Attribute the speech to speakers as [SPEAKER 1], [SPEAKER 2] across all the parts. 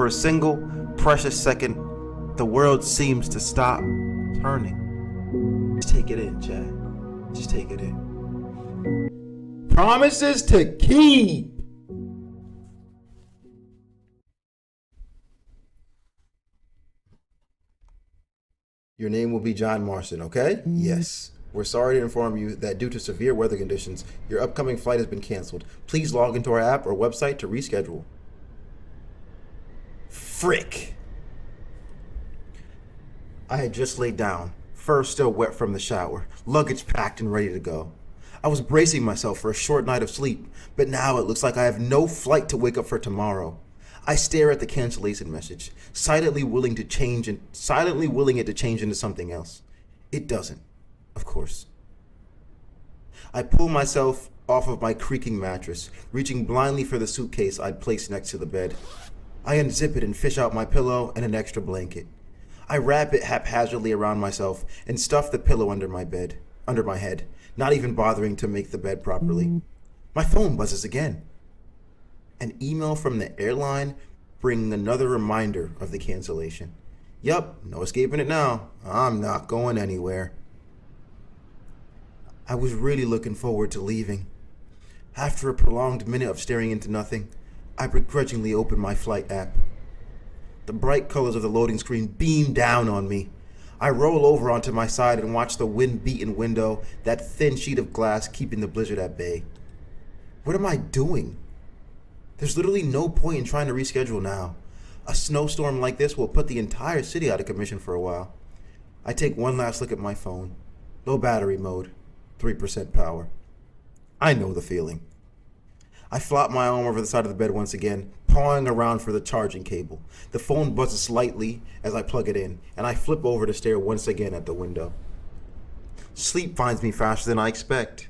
[SPEAKER 1] For a single precious second, the world seems to stop turning. Just take it in, Chad. Just take it in. Promises to keep. Your name will be John Marston, okay? Yes. We're sorry to inform you that due to severe weather conditions, your upcoming flight has been canceled. Please log into our app or website to reschedule. Frick. I had just laid down, fur still wet from the shower, luggage packed and ready to go. I was bracing myself for a short night of sleep, but now it looks like I have no flight to wake up for tomorrow. I stare at the cancellation message, silently willing it to change into something else. It doesn't, of course. I pull myself off of my creaking mattress, reaching blindly for the suitcase I'd placed next to the bed. I unzip it and fish out my pillow and an extra blanket. I wrap it haphazardly around myself and stuff the pillow under my head, not even bothering to make the bed properly. My phone buzzes again. An email from the airline bringing another reminder of the cancellation. Yup, no escaping it now. I'm not going anywhere. I was really looking forward to leaving. After a prolonged minute of staring into nothing, I begrudgingly opened my flight app. The bright colors of the loading screen beam down on me. I roll over onto my side and watch the wind-beaten window, that thin sheet of glass keeping the blizzard at bay. What am I doing? There's literally no point in trying to reschedule now. A snowstorm like this will put the entire city out of commission for a while. I take one last look at my phone. Low battery mode, 3% power. I know the feeling. I flop my arm over the side of the bed once again, pawing around for the charging cable. The phone buzzes slightly as I plug it in, and I flip over to stare once again at the window. Sleep finds me faster than I expect.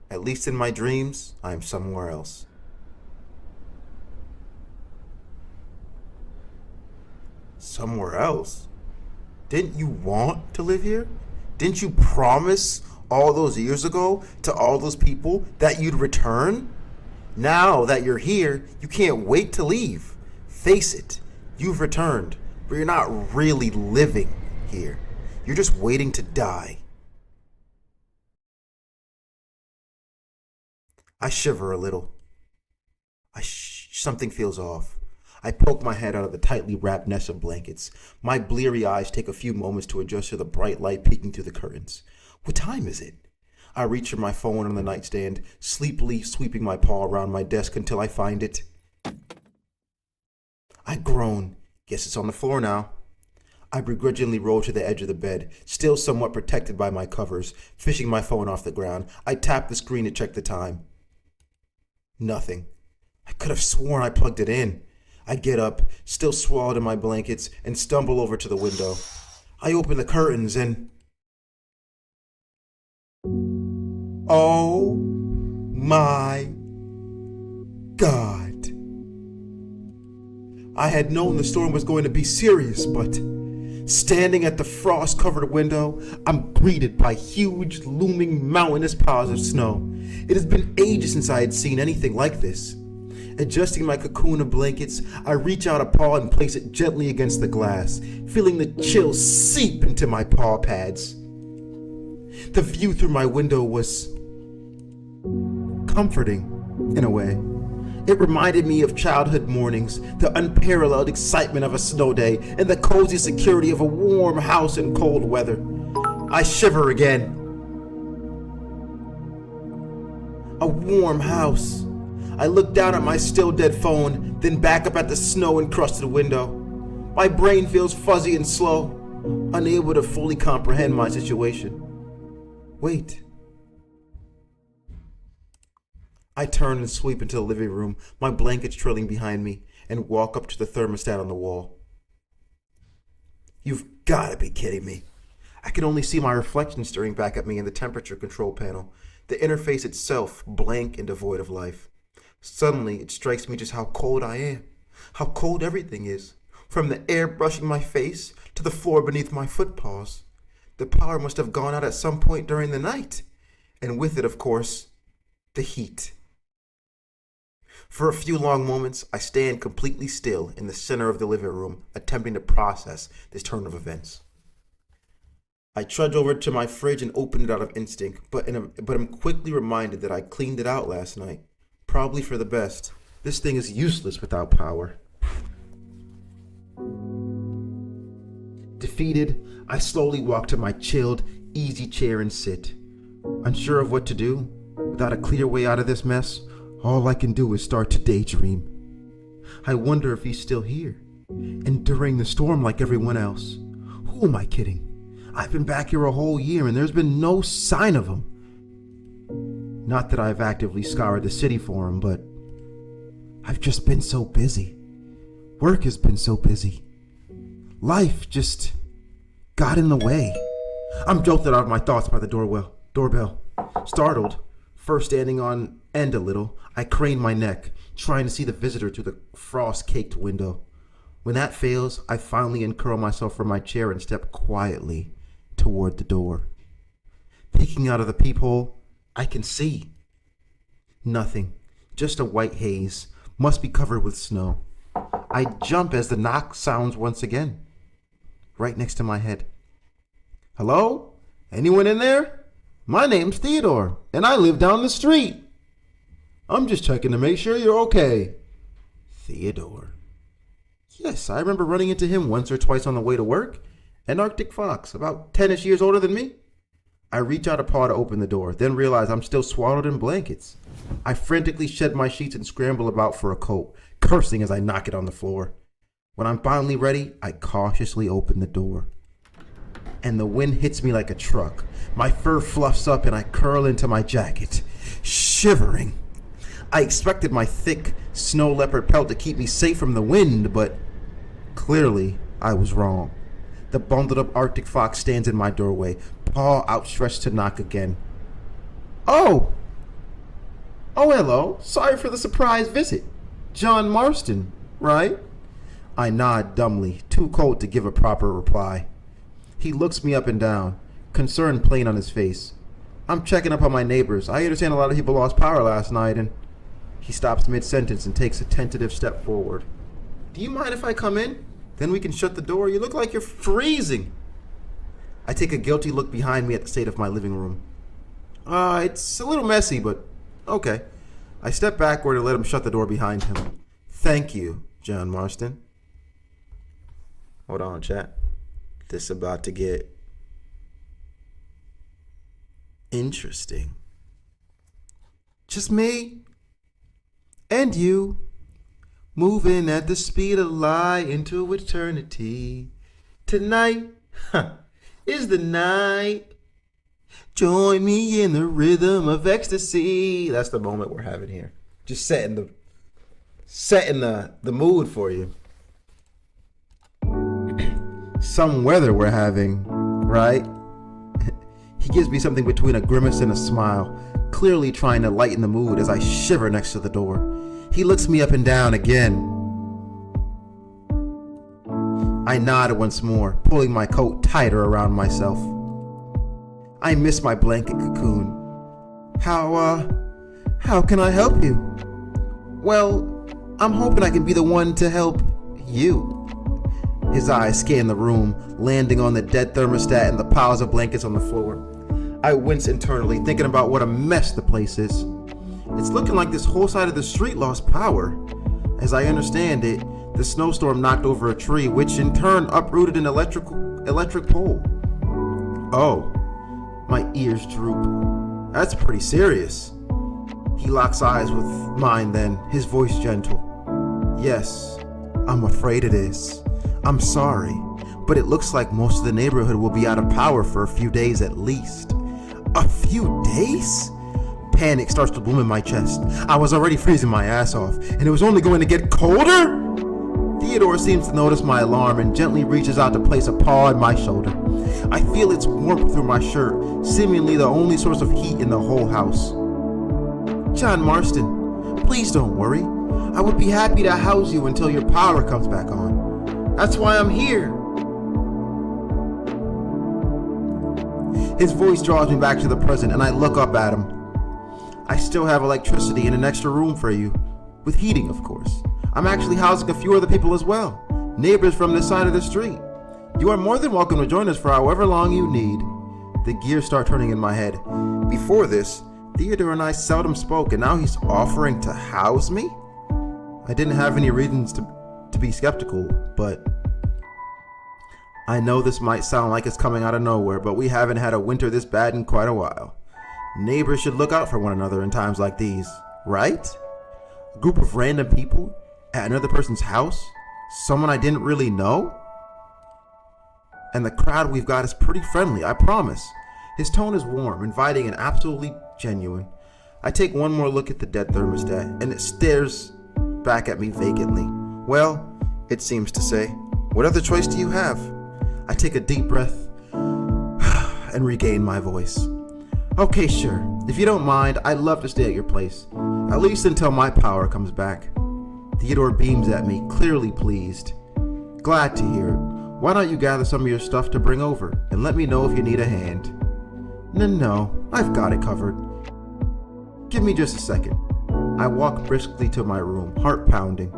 [SPEAKER 1] At least in my dreams, I am somewhere else. Somewhere else? Didn't you want to live here? Didn't you promise all those years ago to all those people that you'd return? Now that you're here, you can't wait to leave. Face it, you've returned, but you're not really living here. You're just waiting to die. I shiver a little. Something feels off. I poke my head out of the tightly wrapped nest of blankets. My bleary eyes take a few moments to adjust to the bright light peeking through the curtains. What time is it? I reach for my phone on the nightstand, sleepily sweeping my paw around my desk until I find it. I groan. Guess it's on the floor now. I begrudgingly roll to the edge of the bed, still somewhat protected by my covers, fishing my phone off the ground. I tap the screen to check the time. Nothing. I could have sworn I plugged it in. I get up, still swallowed in my blankets, and stumble over to the window. I open the curtains and... oh my God. I had known the storm was going to be serious, but standing at the frost-covered window, I'm greeted by huge, looming, mountainous piles of snow. It has been ages since I had seen anything like this. Adjusting my cocoon of blankets, I reach out a paw and place it gently against the glass, feeling the chill seep into my paw pads. The view through my window was comforting, in a way. It reminded me of childhood mornings, the unparalleled excitement of a snow day, and the cozy security of a warm house in cold weather. I shiver again. A warm house. I look down at my still dead phone, then back up at the snow-encrusted window. My brain feels fuzzy and slow, unable to fully comprehend my situation. Wait. I turn and sweep into the living room, my blankets trailing behind me, and walk up to the thermostat on the wall. You've got to be kidding me. I can only see my reflection staring back at me in the temperature control panel, the interface itself blank and devoid of life. Suddenly, it strikes me just how cold I am, how cold everything is, from the air brushing my face to the floor beneath my footpaws. The power must have gone out at some point during the night, and with it, of course, the heat. For a few long moments, I stand completely still in the center of the living room, attempting to process this turn of events. I trudge over to my fridge and open it out of instinct, but I'm quickly reminded that I cleaned it out last night. Probably for the best. This thing is useless without power. Defeated, I slowly walk to my chilled, easy chair and sit. Unsure of what to do, without a clear way out of this mess, all I can do is start to daydream. I wonder if he's still here, enduring the storm like everyone else. Who am I kidding? I've been back here a whole year and there's been no sign of him. Not that I've actively scoured the city for him, but I've just been so busy. Work has been so busy. Life just got in the way. I'm jolted out of my thoughts by the doorbell. Startled, first standing on end a little, I crane my neck, trying to see the visitor through the frost-caked window. When that fails, I finally uncurl myself from my chair and step quietly toward the door. Peeking out of the peephole, I can see nothing, just a white haze, must be covered with snow. I jump as the knock sounds once again, right next to my head. Hello? Anyone in there? My name's Theodore, and I live down the street. I'm just checking to make sure you're okay. Theodore. Yes, I remember running into him once or twice on the way to work. An Arctic fox, about 10-ish years older than me. I reach out a paw to open the door, then realize I'm still swaddled in blankets. I frantically shed my sheets and scramble about for a coat, cursing as I knock it on the floor. When I'm finally ready, I cautiously open the door. And the wind hits me like a truck. My fur fluffs up and I curl into my jacket, shivering. I expected my thick snow leopard pelt to keep me safe from the wind, but clearly I was wrong. The bundled up Arctic fox stands in my doorway, paw outstretched to knock again. Oh, hello. Sorry for the surprise visit. John Marston, right? I nod dumbly, too cold to give a proper reply. He looks me up and down, concern plain on his face. I'm checking up on my neighbors. I understand a lot of people lost power last night, and he stops mid-sentence and takes a tentative step forward. Do you mind if I come in? Then we can shut the door. You look like you're freezing. I take a guilty look behind me at the state of my living room. It's a little messy, but okay. I step backward and let him shut the door behind him. Thank you, John Marston. Hold on, chat. This about to get interesting. Just me and you, moving at the speed of light into eternity. Tonight is the night. Join me in the rhythm of ecstasy. That's the moment we're having here. Just setting the mood for you. Some weather we're having, right? He gives me something between a grimace and a smile, clearly trying to lighten the mood as I shiver next to the door. He looks me up and down again. I nod once more, pulling my coat tighter around myself. I miss my blanket cocoon. How can I help you? Well, I'm hoping I can be the one to help you. His eyes scan the room, landing on the dead thermostat and the piles of blankets on the floor. I wince internally, thinking about what a mess the place is. It's looking like this whole side of the street lost power. As I understand it, the snowstorm knocked over a tree, which in turn uprooted an electric pole. Oh, my ears droop. That's pretty serious. He locks eyes with mine then, his voice gentle. Yes, I'm afraid it is. I'm sorry, but it looks like most of the neighborhood will be out of power for a few days at least. A few days? Panic starts to bloom in my chest. I was already freezing my ass off, and it was only going to get colder? Theodore seems to notice my alarm and gently reaches out to place a paw on my shoulder. I feel its warmth through my shirt, seemingly the only source of heat in the whole house. John Marston, please don't worry. I would be happy to house you until your power comes back on. That's why I'm here. His voice draws me back to the present, and I look up at him. I still have electricity in an extra room for you. with heating, of course. I'm actually housing a few other people as well, neighbors from this side of the street. You are more than welcome to join us for however long you need. The gears start turning in my head. Before this, Theodore and I seldom spoke, and now he's offering to house me? I didn't have any reasons to be skeptical, but I know this might sound like it's coming out of nowhere, but we haven't had a winter this bad in quite a while. Neighbors should look out for one another in times like these, right? A group of random people at another person's house? Someone I didn't really know? And the crowd we've got is pretty friendly, I promise. His tone is warm, inviting, and absolutely genuine. I take one more look at the dead thermostat, and it stares back at me vacantly. Well, it seems to say, what other choice do you have? I take a deep breath and regain my voice. Okay, sure. If you don't mind, I'd love to stay at your place, at least until my power comes back. Theodore beams at me, clearly pleased. Glad to hear it. Why don't you gather some of your stuff to bring over, and let me know if you need a hand? No, I've got it covered. Give me just a second. I walk briskly to my room, heart pounding.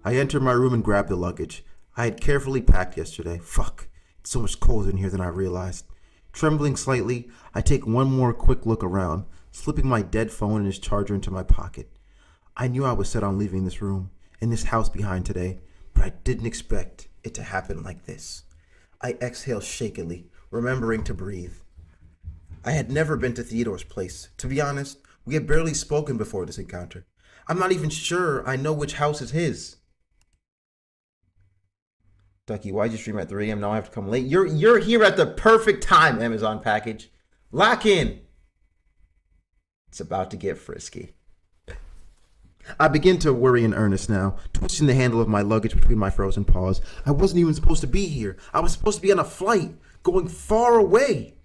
[SPEAKER 1] I enter my room and grab the luggage. I had carefully packed yesterday. Fuck, it's so much colder in here than I realized. Trembling slightly, I take one more quick look around, slipping my dead phone and its charger into my pocket. I knew I was set on leaving this room and this house behind today, but I didn't expect it to happen like this. I exhale shakily, remembering to breathe. I had never been to Theodore's place. To be honest, we had barely spoken before this encounter. I'm not even sure I know which house is his. Ducky, why'd you stream at 3 a.m.? Now I have to come late. You're here at the perfect time, Amazon package. Lock in. It's about to get frisky. I begin to worry in earnest now, twisting the handle of my luggage between my frozen paws. I wasn't even supposed to be here. I was supposed to be on a flight, going far away.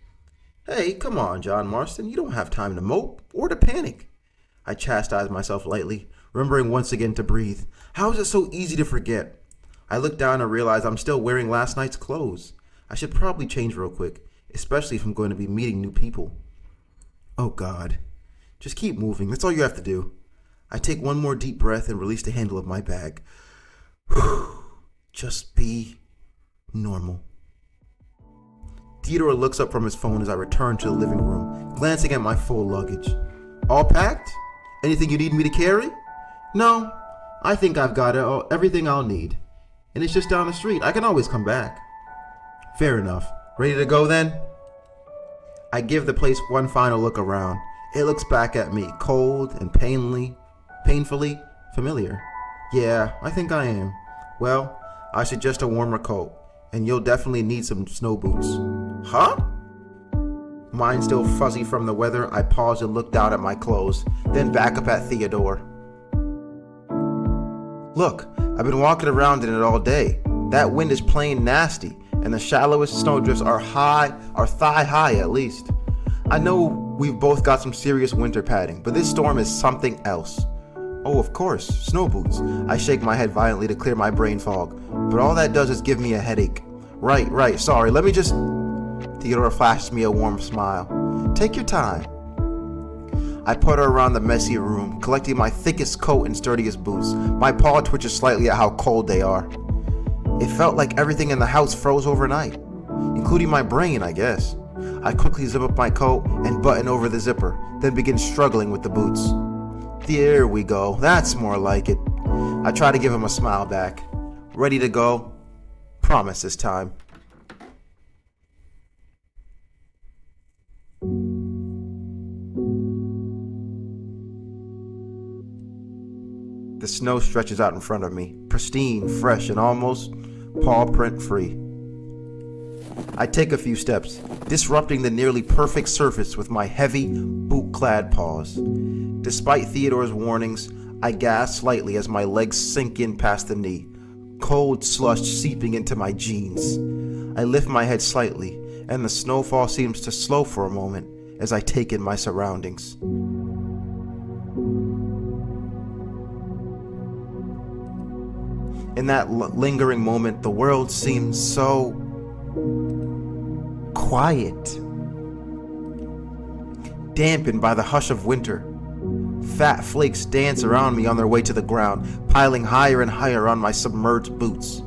[SPEAKER 1] Hey, come on, John Marston. You don't have time to mope or to panic. I chastise myself lightly, remembering once again to breathe. How is it so easy to forget? I look down and realize I'm still wearing last night's clothes. I should probably change real quick, especially if I'm going to be meeting new people. Oh God. Just keep moving. That's all you have to do. I take one more deep breath and release the handle of my bag. Just be normal. Theodore looks up from his phone as I return to the living room, glancing at my full luggage. All packed? Anything you need me to carry? No, I think I've got everything I'll need. And it's just down the street. I can always come back. Fair enough. Ready to go then? I give the place one final look around. It looks back at me, cold and painfully familiar. Yeah, I think I am. Well, I suggest a warmer coat, and you'll definitely need some snow boots. Huh? Mind still fuzzy from the weather, I pause and look down at my clothes, then back up at Theodore. Look, I've been walking around in it all day. That wind is plain nasty, and the shallowest snowdrifts are thigh high at least. I know we've both got some serious winter padding, but this storm is something else. Oh, of course, snow boots. I shake my head violently to clear my brain fog, but all that does is give me a headache. Right, sorry, let me just... Theodore flashes me a warm smile. Take your time. I putter around the messy room, collecting my thickest coat and sturdiest boots. My paw twitches slightly at how cold they are. It felt like everything in the house froze overnight, including my brain, I guess. I quickly zip up my coat and button over the zipper, then begin struggling with the boots. There we go, that's more like it. I try to give him a smile back. Ready to go? Promise this time. The snow stretches out in front of me, pristine, fresh, and almost paw print free. I take a few steps, disrupting the nearly perfect surface with my heavy, boot-clad paws. Despite Theodore's warnings, I gasp slightly as my legs sink in past the knee, cold slush seeping into my jeans. I lift my head slightly, and the snowfall seems to slow for a moment as I take in my surroundings. In that lingering moment, the world seems so quiet, dampened by the hush of winter, fat flakes dance around me on their way to the ground, piling higher and higher on my submerged boots.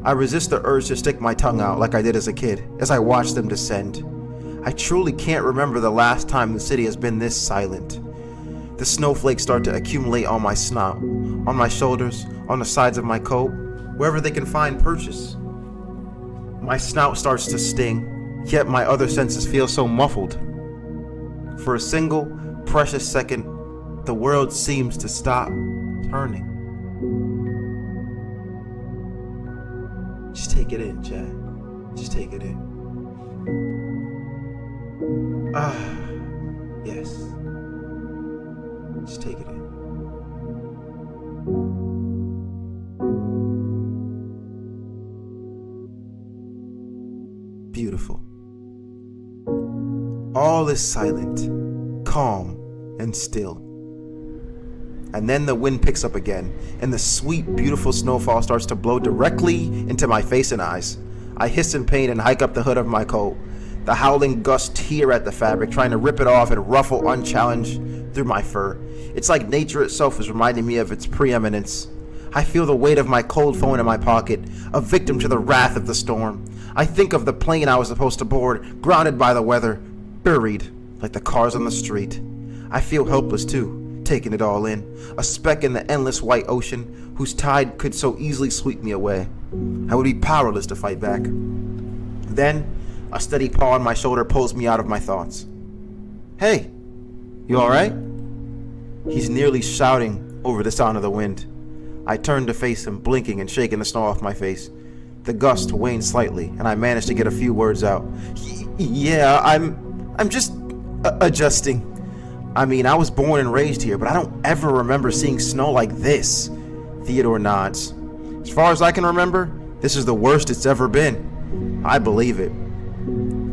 [SPEAKER 1] I resist the urge to stick my tongue out like I did as a kid, as I watch them descend. I truly can't remember the last time the city has been this silent. The snowflakes start to accumulate on my snout, on my shoulders, on the sides of my coat, wherever they can find purchase. My snout starts to sting, yet my other senses feel so muffled. For a single, precious second, the world seems to stop turning. Just take it in, Chad. Just take it in. Yes. Just take it in. Beautiful. All is silent, calm, and still. And then the wind picks up again, and the sweet, beautiful snowfall starts to blow directly into my face and eyes. I hiss in pain and hike up the hood of my coat. The howling gusts tear at the fabric, trying to rip it off and ruffle unchallenged through my fur. It's like nature itself is reminding me of its preeminence. I feel the weight of my cold phone in my pocket, a victim to the wrath of the storm. I think of the plane I was supposed to board, grounded by the weather, buried like the cars on the street. I feel helpless too, taking it all in, a speck in the endless white ocean whose tide could so easily sweep me away. I would be powerless to fight back. Then, a steady paw on my shoulder pulls me out of my thoughts. Hey, you alright? He's nearly shouting over the sound of the wind. I turn to face him, blinking and shaking the snow off my face. The gust waned slightly, and I managed to get a few words out. Yeah, I'm just adjusting. I mean, I was born and raised here, but I don't ever remember seeing snow like this. Theodore nods. As far as I can remember, this is the worst it's ever been. I believe it.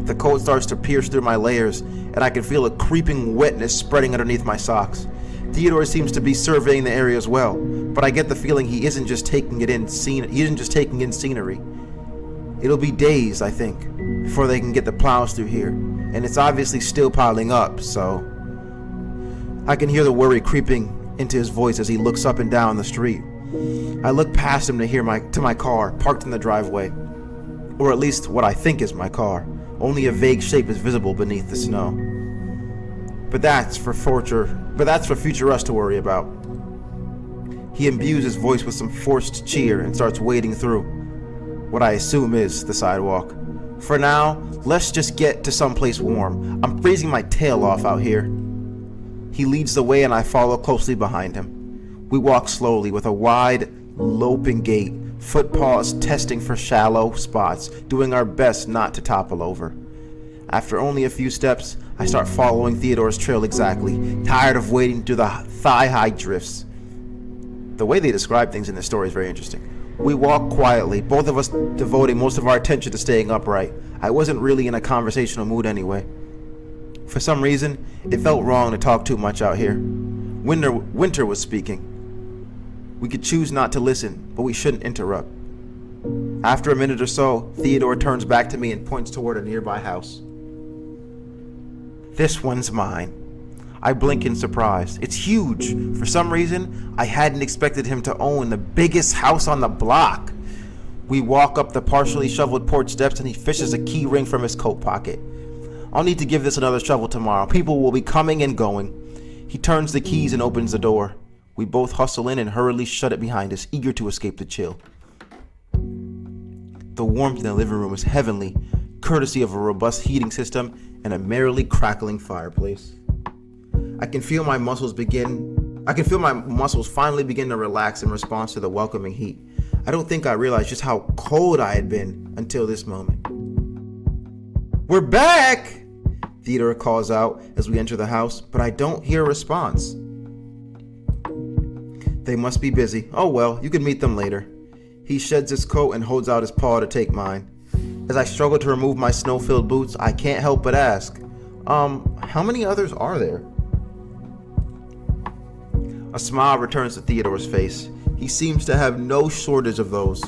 [SPEAKER 1] The cold starts to pierce through my layers, and I can feel a creeping wetness spreading underneath my socks. Theodore seems to be surveying the area as well, but I get the feeling he isn't just taking in scenery. It'll be days, I think, before they can get the plows through here, and it's obviously still piling up, so... I can hear the worry creeping into his voice as he looks up and down the street. I look past him to my car, parked in the driveway. Or at least what I think is my car. Only a vague shape is visible beneath the snow. But that's for future us to worry about. He imbues his voice with some forced cheer and starts wading through what I assume is the sidewalk. For now, let's just get to someplace warm. I'm freezing my tail off out here. He leads the way and I follow closely behind him. We walk slowly with a wide, loping gait, footpaws testing for shallow spots, doing our best not to topple over. After only a few steps, I start following Theodore's trail exactly, tired of wading through the thigh-high drifts. The way they describe things in this story is very interesting. We walk quietly, both of us devoting most of our attention to staying upright. I wasn't really in a conversational mood anyway. For some reason, it felt wrong to talk too much out here. Winter was speaking. We could choose not to listen, but we shouldn't interrupt. After a minute or so, Theodore turns back to me and points toward a nearby house. This one's mine. I blink in surprise. It's huge. For some reason, I hadn't expected him to own the biggest house on the block. We walk up the partially shoveled porch steps and he fishes a key ring from his coat pocket. I'll need to give this another shovel tomorrow. People will be coming and going. He turns the keys and opens the door. We both hustle in and hurriedly shut it behind us, eager to escape the chill. The warmth in the living room is heavenly, courtesy of a robust heating system and a merrily crackling fireplace. I can feel my muscles finally begin to relax in response to the welcoming heat. I don't think I realized just how cold I had been until this moment. We're back! Theodore calls out as we enter the house, but I don't hear a response. They must be busy. Oh well, you can meet them later. He sheds his coat and holds out his paw to take mine. As I struggle to remove my snow-filled boots, I can't help but ask, how many others are there? A smile returns to Theodore's face. He seems to have no shortage of those.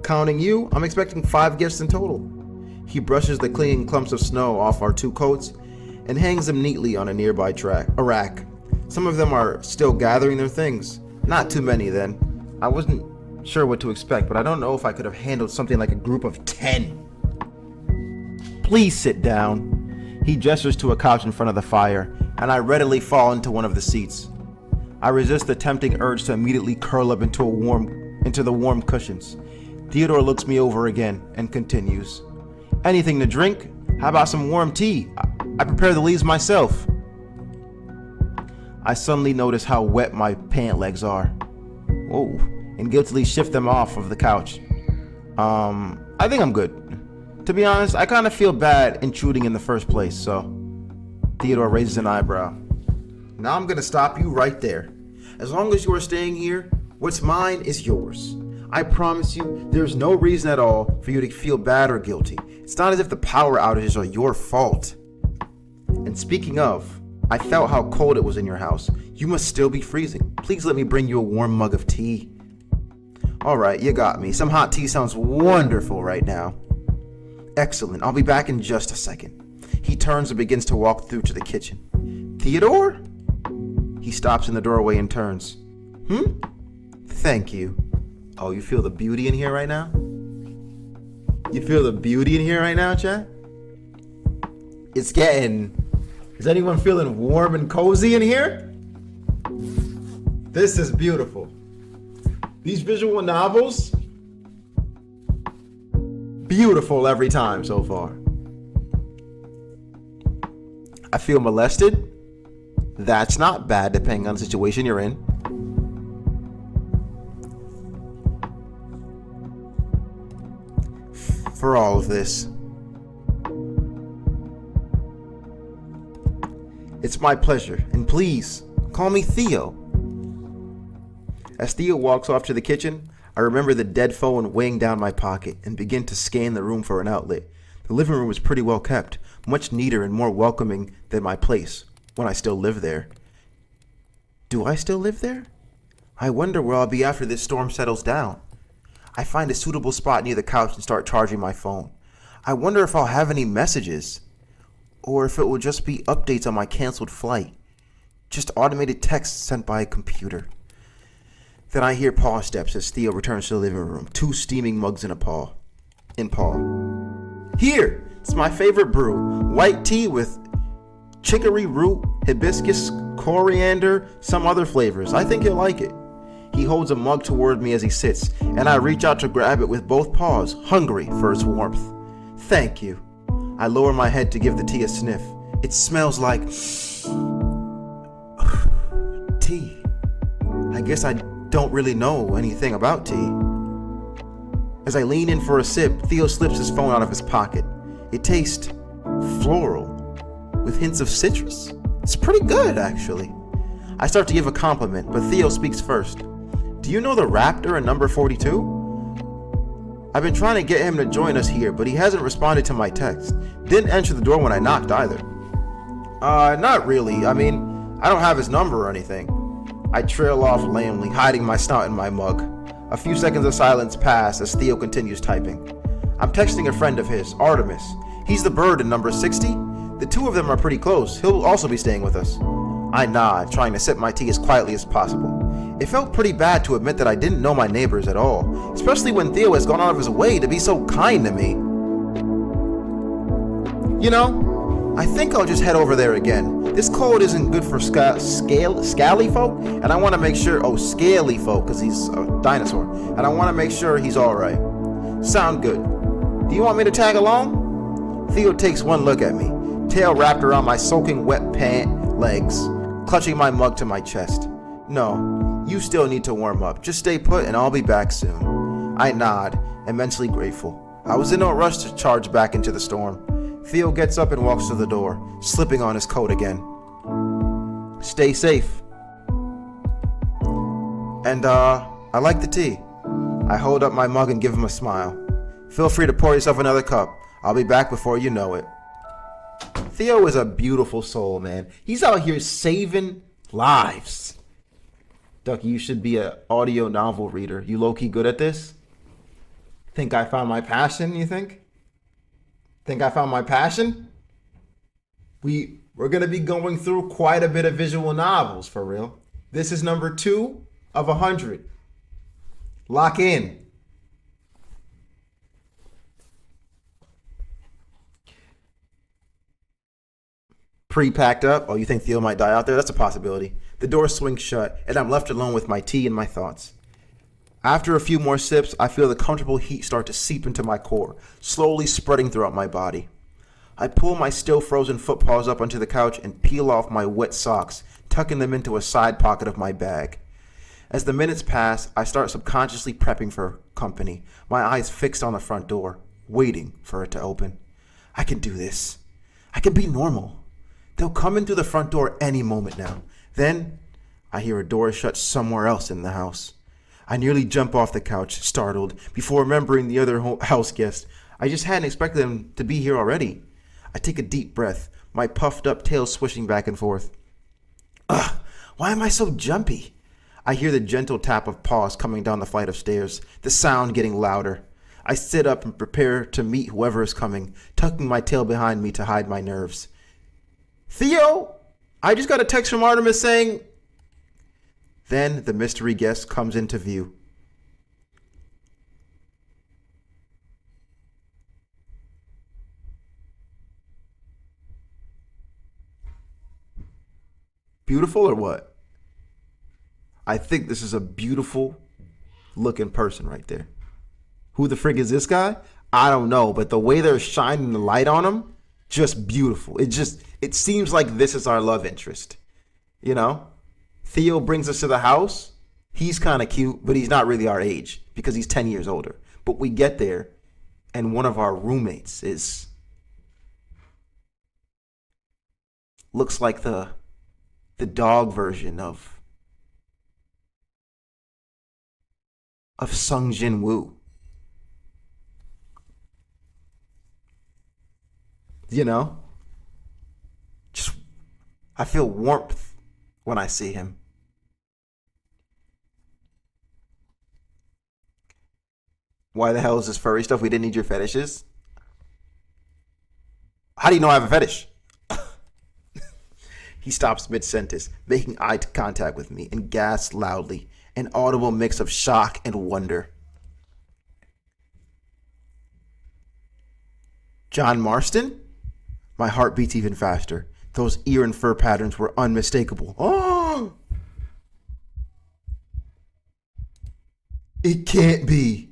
[SPEAKER 1] Counting you, I'm expecting 5 gifts in total. He brushes the clinging clumps of snow off our 2 coats and hangs them neatly on a nearby rack. Some of them are still gathering their things. Not too many then. I wasn't sure what to expect, but I don't know if I could have handled something like a group of 10. Please sit down. He gestures to a couch in front of the fire, and I readily fall into one of the seats. I resist the tempting urge to immediately curl up into the warm cushions. Theodore looks me over again and continues. Anything to drink? How about some warm tea? I prepare the leaves myself. I suddenly notice how wet my pant legs are. Whoa, and guiltily shift them off of the couch. I think I'm good. To be honest, I kind of feel bad intruding in the first place, so. Theodore raises an eyebrow. Now I'm gonna stop you right there. As long as you are staying here, what's mine is yours. I promise you, there's no reason at all for you to feel bad or guilty. It's not as if the power outages are your fault. And speaking of, I felt how cold it was in your house. You must still be freezing. Please let me bring you a warm mug of tea. Alright, you got me. Some hot tea sounds wonderful right now. Excellent. I'll be back in just a second. He turns and begins to walk through to the kitchen. Theodore? He stops in the doorway and turns. Thank you. Oh, you feel the beauty in here right now? You feel the beauty in here right now, chat? It's getting... Is anyone feeling warm and cozy in here? This is beautiful. These visual novels, beautiful every time so far. I feel molested. That's not bad depending on the situation you're in. For all of this. It's my pleasure, and please, call me Theo. As Theo walks off to the kitchen, I remember the dead phone weighing down my pocket and begin to scan the room for an outlet. The living room was pretty well kept, much neater and more welcoming than my place, when I still lived there. Do I still live there? I wonder where I'll be after this storm settles down. I find a suitable spot near the couch and start charging my phone. I wonder if I'll have any messages, or if it will just be updates on my canceled flight. Just automated texts sent by a computer. Then I hear paw steps as Theo returns to the living room, 2 steaming mugs in paw. Here! It's my favorite brew. White tea with chicory root, hibiscus, coriander, some other flavors. I think you'll like it. He holds a mug toward me as he sits, and I reach out to grab it with both paws, hungry for its warmth. Thank you. I lower my head to give the tea a sniff. It smells like... tea. I guess I don't really know anything about tea. As I lean in for a sip, Theo slips his phone out of his pocket. It tastes floral, with hints of citrus. It's pretty good, actually. I start to give a compliment, but Theo speaks first. Do you know the Raptor in number 42? I've been trying to get him to join us here, but he hasn't responded to my text. Didn't answer the door when I knocked either. Not really. I mean, I don't have his number or anything. I trail off lamely, hiding my snout in my mug. A few seconds of silence pass as Theo continues typing. I'm texting a friend of his, Artemis. He's the bird in number 60. The two of them are pretty close. He'll also be staying with us. I nod, trying to sip my tea as quietly as possible. It felt pretty bad to admit that I didn't know my neighbors at all, especially when Theo has gone out of his way to be so kind to me. You know, I think I'll just head over there again. This cold isn't good for scaly folk, and I want to make sure, scaly folk, because he's a dinosaur, and I want to make sure he's alright. Sound good. Do you want me to tag along? Theo takes one look at me, tail wrapped around my soaking wet pant legs, clutching my mug to my chest. No, you still need to warm up. Just stay put and I'll be back soon. I nod, immensely grateful. I was in no rush to charge back into the storm. Theo gets up and walks to the door, slipping on his coat again. Stay safe. And, I like the tea. I hold up my mug and give him a smile. Feel free to pour yourself another cup. I'll be back before you know it. Theo is a beautiful soul, man. He's out here saving lives. Ducky, you should be an audio novel reader. You low-key good at this? Think I found my passion, you think? Think I found my passion? We We're going to be going through quite a bit of visual novels, for real. This is number 2 of 100. Lock in. Pre-packed up? Oh, you think Theo might die out there? That's a possibility. The door swings shut, and I'm left alone with my tea and my thoughts. After a few more sips, I feel the comfortable heat start to seep into my core, slowly spreading throughout my body. I pull my still frozen foot paws up onto the couch and peel off my wet socks, tucking them into a side pocket of my bag. As the minutes pass, I start subconsciously prepping for company, my eyes fixed on the front door, waiting for it to open. I can do this. I can be normal. They'll come in through the front door any moment now. Then, I hear a door shut somewhere else in the house. I nearly jump off the couch, startled, before remembering the other house guests. I just hadn't expected them to be here already. I take a deep breath, my puffed up tail swishing back and forth. Ugh, why am I so jumpy? I hear the gentle tap of paws coming down the flight of stairs, the sound getting louder. I sit up and prepare to meet whoever is coming, tucking my tail behind me to hide my nerves. Theo, I just got a text from Artemis saying... Then the mystery guest comes into view. Beautiful or what? I think this is a beautiful looking person right there. Who the frig is this guy? I don't know, but the way they're shining the light on him, just beautiful. It seems like this is our love interest. You know? Theo brings us to the house. He's kind of cute, but he's not really our age because he's 10 years older. But we get there, and one of our roommates looks like the dog version of Sung Jin Woo. You know? Just, I feel warmth when I see him. Why the hell is this furry stuff? We didn't need your fetishes. How do you know I have a fetish? He stops mid-sentence, making eye contact with me, and gasps loudly, an audible mix of shock and wonder. John Marston? My heart beats even faster. Those ear and fur patterns were unmistakable. Oh! It can't be.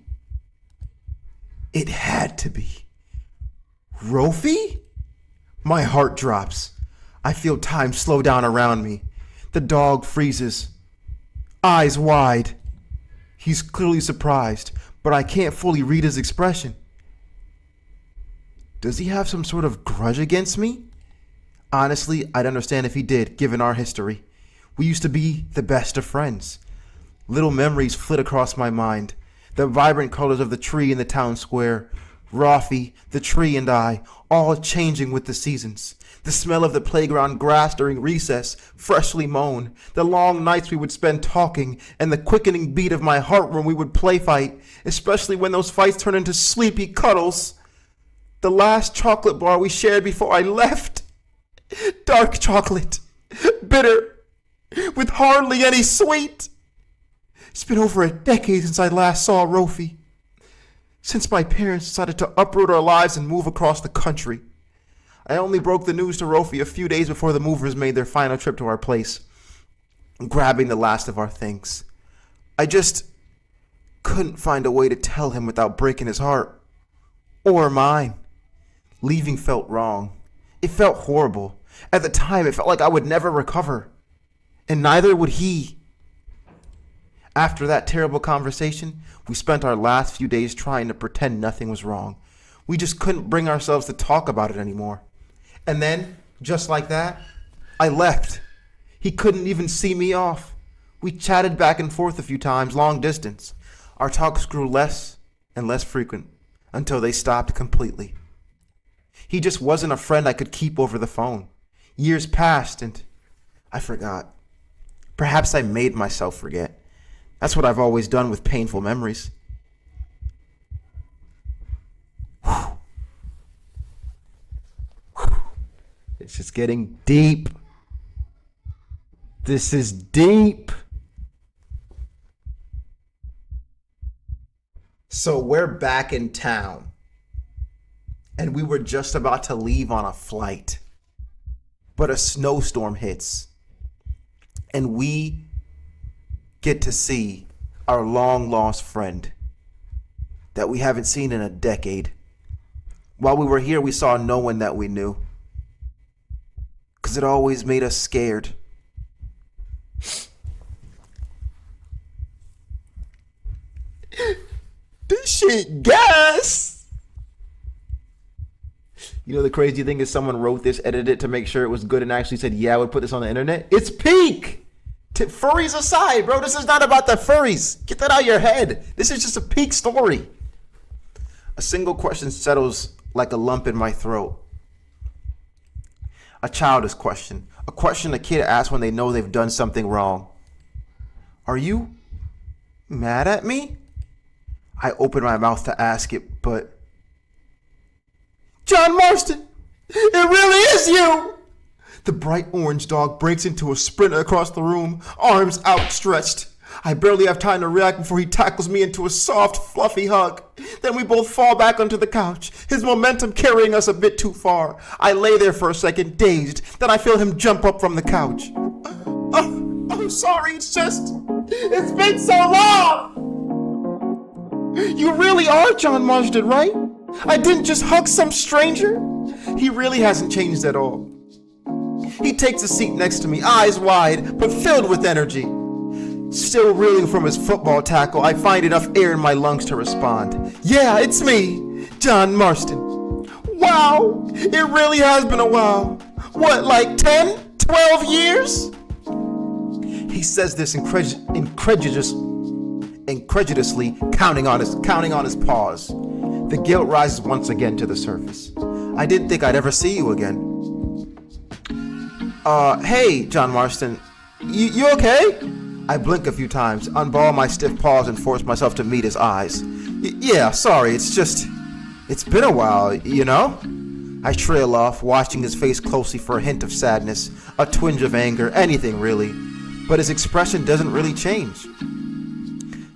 [SPEAKER 1] It had to be. Rofi? My heart drops. I feel time slow down around me. The dog freezes, eyes wide. He's clearly surprised, but I can't fully read his expression. Does he have some sort of grudge against me? Honestly, I'd understand if he did, given our history. We used to be the best of friends. Little memories flit across my mind. The vibrant colors of the tree in the town square. Rafi, the tree, and I, all changing with the seasons. The smell of the playground grass during recess, freshly mown. The long nights we would spend talking, and the quickening beat of my heart when we would play fight, especially when those fights turned into sleepy cuddles. The last chocolate bar we shared before I left. Dark chocolate, bitter, with hardly any sweet. It's been over a decade since I last saw Rofi. Since my parents decided to uproot our lives and move across the country. I only broke the news to Rofi a few days before the movers made their final trip to our place, grabbing the last of our things. I just couldn't find a way to tell him without breaking his heart. Or mine. Leaving felt wrong. It felt horrible. At the time, it felt like I would never recover. And neither would he. After that terrible conversation, we spent our last few days trying to pretend nothing was wrong. We just couldn't bring ourselves to talk about it anymore. And then, just like that, I left. He couldn't even see me off. We chatted back and forth a few times, long distance. Our talks grew less and less frequent until they stopped completely. He just wasn't a friend I could keep over the phone. Years passed and I forgot. Perhaps I made myself forget. That's what I've always done with painful memories. It's just getting deep. This is deep. So we're back in town. And we were just about to leave on a flight. But a snowstorm hits. And we get to see our long lost friend that we haven't seen in a decade. While we were here, we saw no one that we knew. Because it always made us scared. This shit gas! You know, the crazy thing is someone wrote this, edited it to make sure it was good, and actually said, yeah, I would put this on the internet. It's peak! Furries aside, bro. This is not about the furries. Get that out of your head. This is just a peak story. A single question settles like a lump in my throat. A childish question. A question a kid asks when they know they've done something wrong. Are you mad at me? I open my mouth to ask it, but... John Marston! It really is you! The bright orange dog breaks into a sprint across the room, arms outstretched. I barely have time to react before he tackles me into a soft, fluffy hug. Then we both fall back onto the couch, his momentum carrying us a bit too far. I lay there for a second, dazed. Then I feel him jump up from the couch. I'm sorry, it's been so long! You really are John Marsden, right? I didn't just hug some stranger? He really hasn't changed at all. He takes a seat next to me, eyes wide, but filled with energy. Still reeling from his football tackle, I find enough air in my lungs to respond. Yeah, it's me, John Marston. Wow, it really has been a while. What, like 10, 12 years? He says this incredulously, counting on his paws. The guilt rises once again to the surface. I didn't think I'd ever see you again. Hey, John Marston, you okay? I blink a few times, unball my stiff paws, and force myself to meet his eyes. Yeah, sorry, it's been a while, you know? I trail off, watching his face closely for a hint of sadness, a twinge of anger, anything really. But his expression doesn't really change.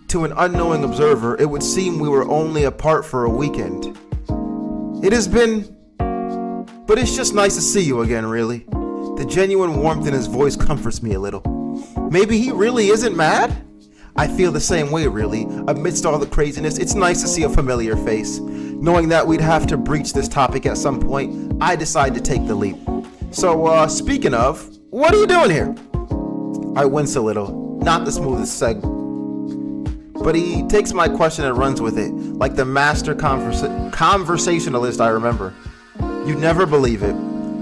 [SPEAKER 1] To an unknowing observer, it would seem we were only apart for a weekend. It has been... But it's just nice to see you again, really. The genuine warmth in his voice comforts me a little. Maybe he really isn't mad? I feel the same way, really. Amidst all the craziness, it's nice to see a familiar face. Knowing that we'd have to breach this topic at some point, I decide to take the leap. So, speaking of, what are you doing here? I wince a little. Not the smoothest seg. But he takes my question and runs with it, like the master conversationalist I remember. You'd never believe it.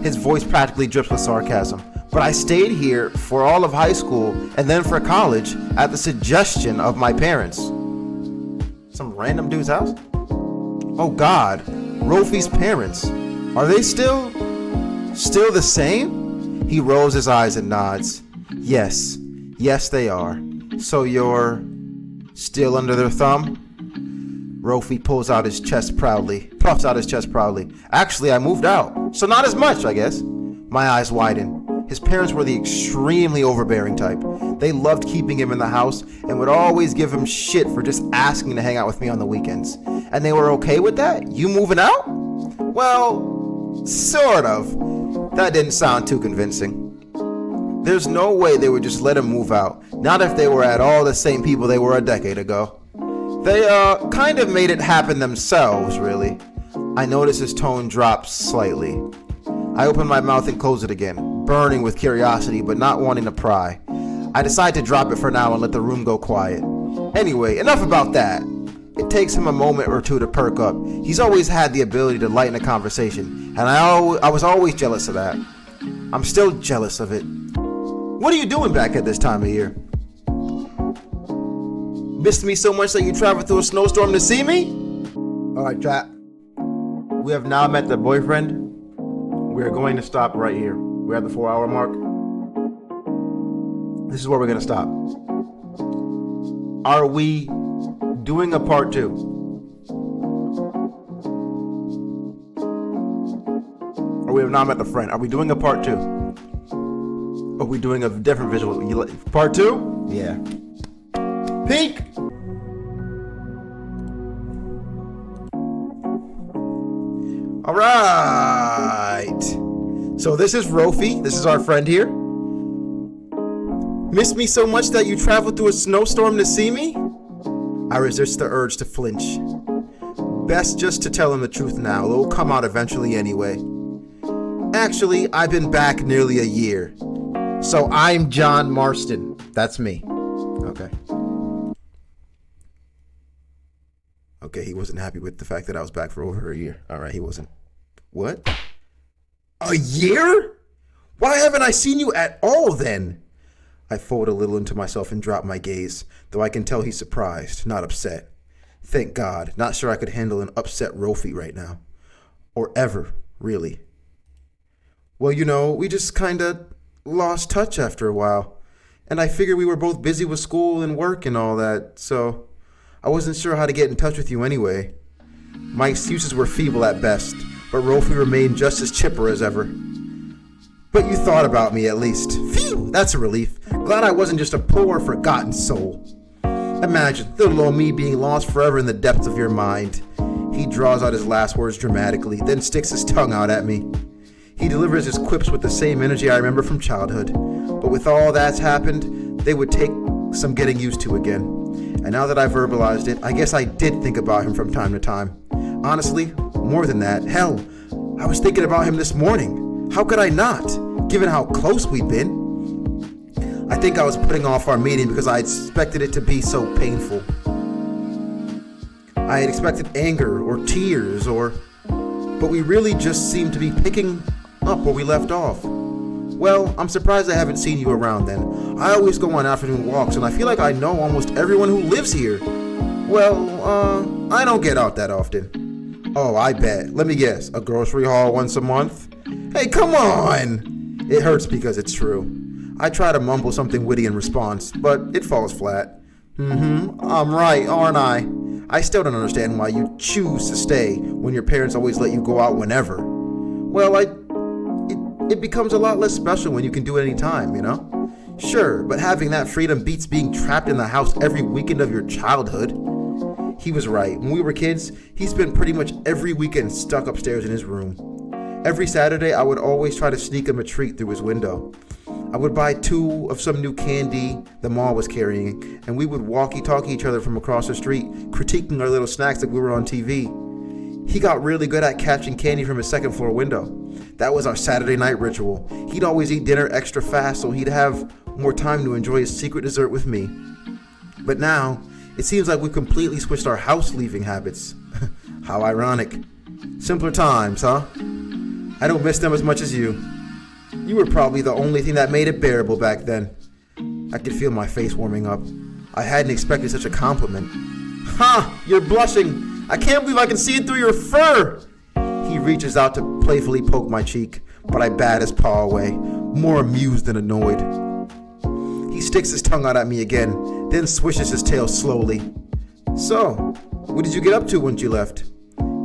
[SPEAKER 1] His voice practically drips with sarcasm. But I stayed here for all of high school and then for college at the suggestion of my parents. Some random dude's house? Oh God, Rofi's parents. Are they still the same? He rolls his eyes and nods. Yes they are. So you're still under their thumb? Rofi puffs out his chest proudly. Actually, I moved out, so not as much, I guess. My eyes widen. His parents were the extremely overbearing type. They loved keeping him in the house and would always give him shit for just asking to hang out with me on the weekends. And they were okay with that? You moving out? Well, sort of. That didn't sound too convincing. There's no way they would just let him move out. Not if they were at all the same people they were a decade ago. They, kind of made it happen themselves, really. I notice his tone drops slightly. I open my mouth and close it again, burning with curiosity but not wanting to pry. I decide to drop it for now and let the room go quiet. Anyway, enough about that. It takes him a moment or two to perk up. He's always had the ability to lighten a conversation, and I was always jealous of that. I'm still jealous of it. What are you doing back at this time of year? Missed me so much that you traveled through a snowstorm to see me? Alright, chat. We have now met the boyfriend. We are going to stop right here. We're at the 4-hour mark. This is where we're going to stop. Are we doing a part 2? Are we have not met the friend. Are we doing a part 2? Are we doing a different visual? Part 2? Yeah. Pink! All right. So this is Rofi. This is our friend here. Miss me so much that you traveled through a snowstorm to see me? I resist the urge to flinch. Best just to tell him the truth now. It'll come out eventually anyway. Actually, I've been back nearly a year. So I'm John Marston. That's me. Okay. Okay, he wasn't happy with the fact that I was back for over a year. All right, he wasn't. What? A year? Why haven't I seen you at all then? I fold a little into myself and drop my gaze, though I can tell he's surprised, not upset. Thank God, not sure I could handle an upset Rofi right now. Or ever, really. Well, you know, we just kinda lost touch after a while. And I figured we were both busy with school and work and all that, so I wasn't sure how to get in touch with you anyway. My excuses were feeble at best, but Rofi remained just as chipper as ever. But you thought about me at least. Phew, that's a relief. Glad I wasn't just a poor, forgotten soul. Imagine, little old me being lost forever in the depths of your mind. He draws out his last words dramatically, then sticks his tongue out at me. He delivers his quips with the same energy I remember from childhood. But with all that's happened, they would take some getting used to again. And now that I've verbalized it, I guess I did think about him from time to time. Honestly, more than that, hell, I was thinking about him this morning. How could I not, given how close we'd been? I think I was putting off our meeting because I expected it to be so painful. I had expected anger or tears but we really just seemed to be picking up where we left off. Well, I'm surprised I haven't seen you around then. I always go on afternoon walks and I feel like I know almost everyone who lives here. Well, I don't get out that often. Oh, I bet. Let me guess, a grocery haul once a month? Hey, come on! It hurts because it's true. I try to mumble something witty in response, but it falls flat. I'm right, aren't I? I still don't understand why you choose to stay when your parents always let you go out whenever. Well, it becomes a lot less special when you can do it any time, you know? Sure, but having that freedom beats being trapped in the house every weekend of your childhood. He was right. When we were kids, he spent pretty much every weekend stuck upstairs in his room. Every Saturday, I would always try to sneak him a treat through his window. I would buy 2 of some new candy the mall was carrying, and we would walkie-talkie each other from across the street, critiquing our little snacks like we were on TV. He got really good at catching candy from his second-floor window. That was our Saturday night ritual. He'd always eat dinner extra fast so he'd have more time to enjoy his secret dessert with me. But now, it seems like we've completely switched our house-leaving habits. How ironic. Simpler times, huh? I don't miss them as much as you. You were probably the only thing that made it bearable back then. I could feel my face warming up. I hadn't expected such a compliment. Ha! You're blushing! I can't believe I can see it through your fur! He reaches out to playfully poke my cheek, but I bat his paw away, more amused than annoyed. He sticks his tongue out at me again, then swishes his tail slowly. So, what did you get up to once you left?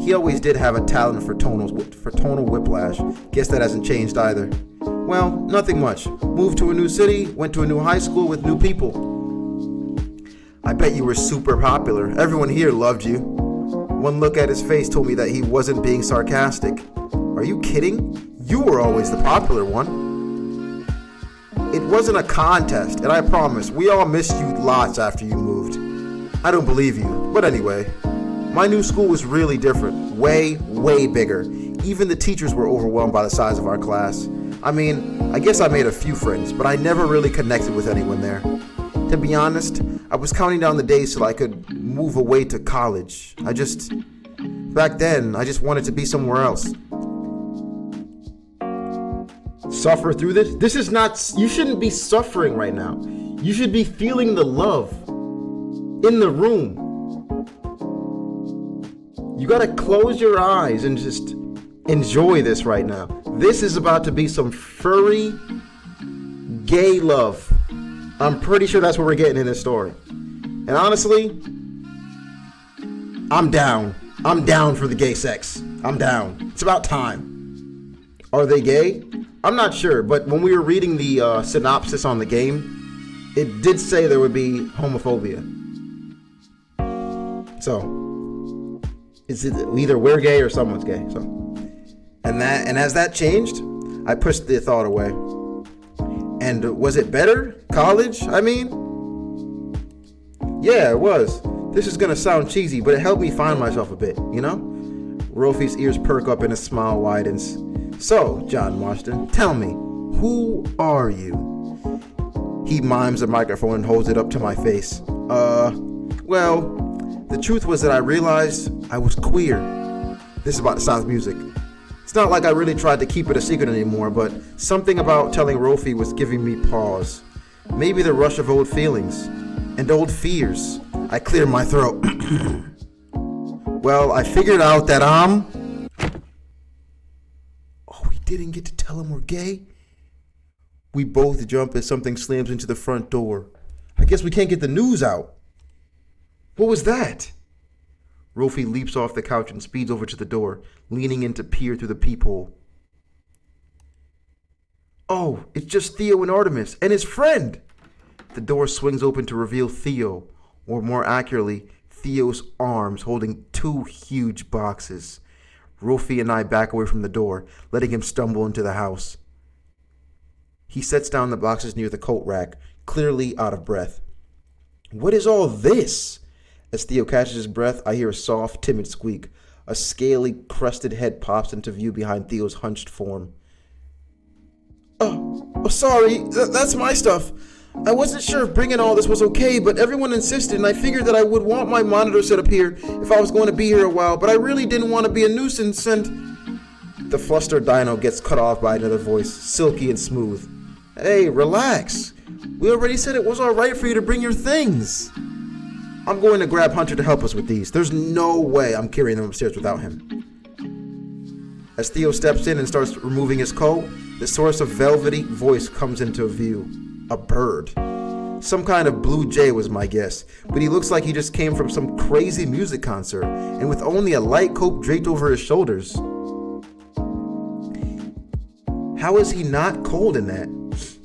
[SPEAKER 1] He always did have a talent for tonal whiplash. Guess that hasn't changed either. Well, nothing much. Moved to a new city, went to a new high school with new people. I bet you were super popular. Everyone here loved you. One look at his face told me that he wasn't being sarcastic. Are you kidding? You were always the popular one. It wasn't a contest, and I promise, we all missed you lots after you moved. I don't believe you, but anyway. My new school was really different. Way, way bigger. Even the teachers were overwhelmed by the size of our class. I mean, I guess I made a few friends, but I never really connected with anyone there. To be honest, I was counting down the days till I could move away to college. Back then, I just wanted to be somewhere else. Suffer through this? This is not, you shouldn't be suffering right now. You should be feeling the love in the room. You gotta close your eyes and just enjoy this right now. This is about to be some furry, gay love. I'm pretty sure that's what we're getting in this story. And honestly, I'm down. I'm down for the gay sex. I'm down. It's about time. Are they gay? I'm not sure, but when we were reading the synopsis on the game, it did say there would be homophobia. So, it's either we're gay or someone's gay. So, and as that changed, I pushed the thought away. And was it better? College? I mean, yeah, it was. This is gonna sound cheesy, but it helped me find myself a bit, you know? Rolfie's ears perk up and his smile widens. So, John Marston, tell me, who are you? He mimes the microphone and holds it up to my face. Well, the truth was that I realized I was queer. This is about to sound music. It's not like I really tried to keep it a secret anymore, but something about telling Rolfie was giving me pause. Maybe the rush of old feelings and old fears. I cleared my throat. Well, I figured out that Oh, we didn't get to tell him we're gay? We both jump as something slams into the front door. I guess we can't get the news out. What was that? Rolfie leaps off the couch and speeds over to the door, leaning in to peer through the peephole. Oh, it's just Theo and Artemis and his friend. The door swings open to reveal Theo, or more accurately, Theo's arms holding two huge boxes. Rolfie and I back away from the door, letting him stumble into the house. He sets down the boxes near the coat rack, clearly out of breath. What is all this? As Theo catches his breath, I hear a soft, timid squeak. A scaly, crested head pops into view behind Theo's hunched form. Oh, sorry, that's my stuff. I wasn't sure if bringing all this was okay, but everyone insisted, and I figured that I would want my monitor set up here if I was going to be here a while, but I really didn't want to be a nuisance, and... The flustered dino gets cut off by another voice, silky and smooth. Hey, relax. We already said it was alright for you to bring your things. I'm going to grab Hunter to help us with these. There's no way I'm carrying them upstairs without him. As Theo steps in and starts removing his coat, the source of velvety voice comes into view. A bird. Some kind of blue jay was my guess, but he looks like he just came from some crazy music concert, and with only a light coat draped over his shoulders. How is he not cold in that?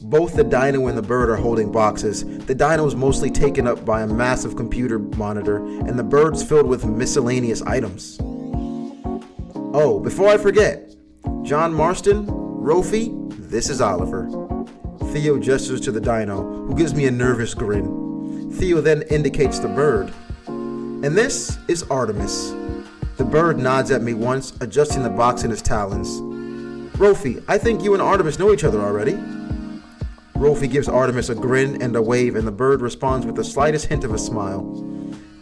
[SPEAKER 1] Both the dino and the bird are holding boxes. The dino's mostly taken up by a massive computer monitor, and the bird's filled with miscellaneous items. Oh, before I forget, John Marston, Rolfie, this is Oliver. Theo gestures to the dino, who gives me a nervous grin. Theo then indicates the bird. And this is Artemis. The bird nods at me once, adjusting the box in his talons. Rolfie, I think you and Artemis know each other already. Rolfie gives Artemis a grin and a wave, and the bird responds with the slightest hint of a smile.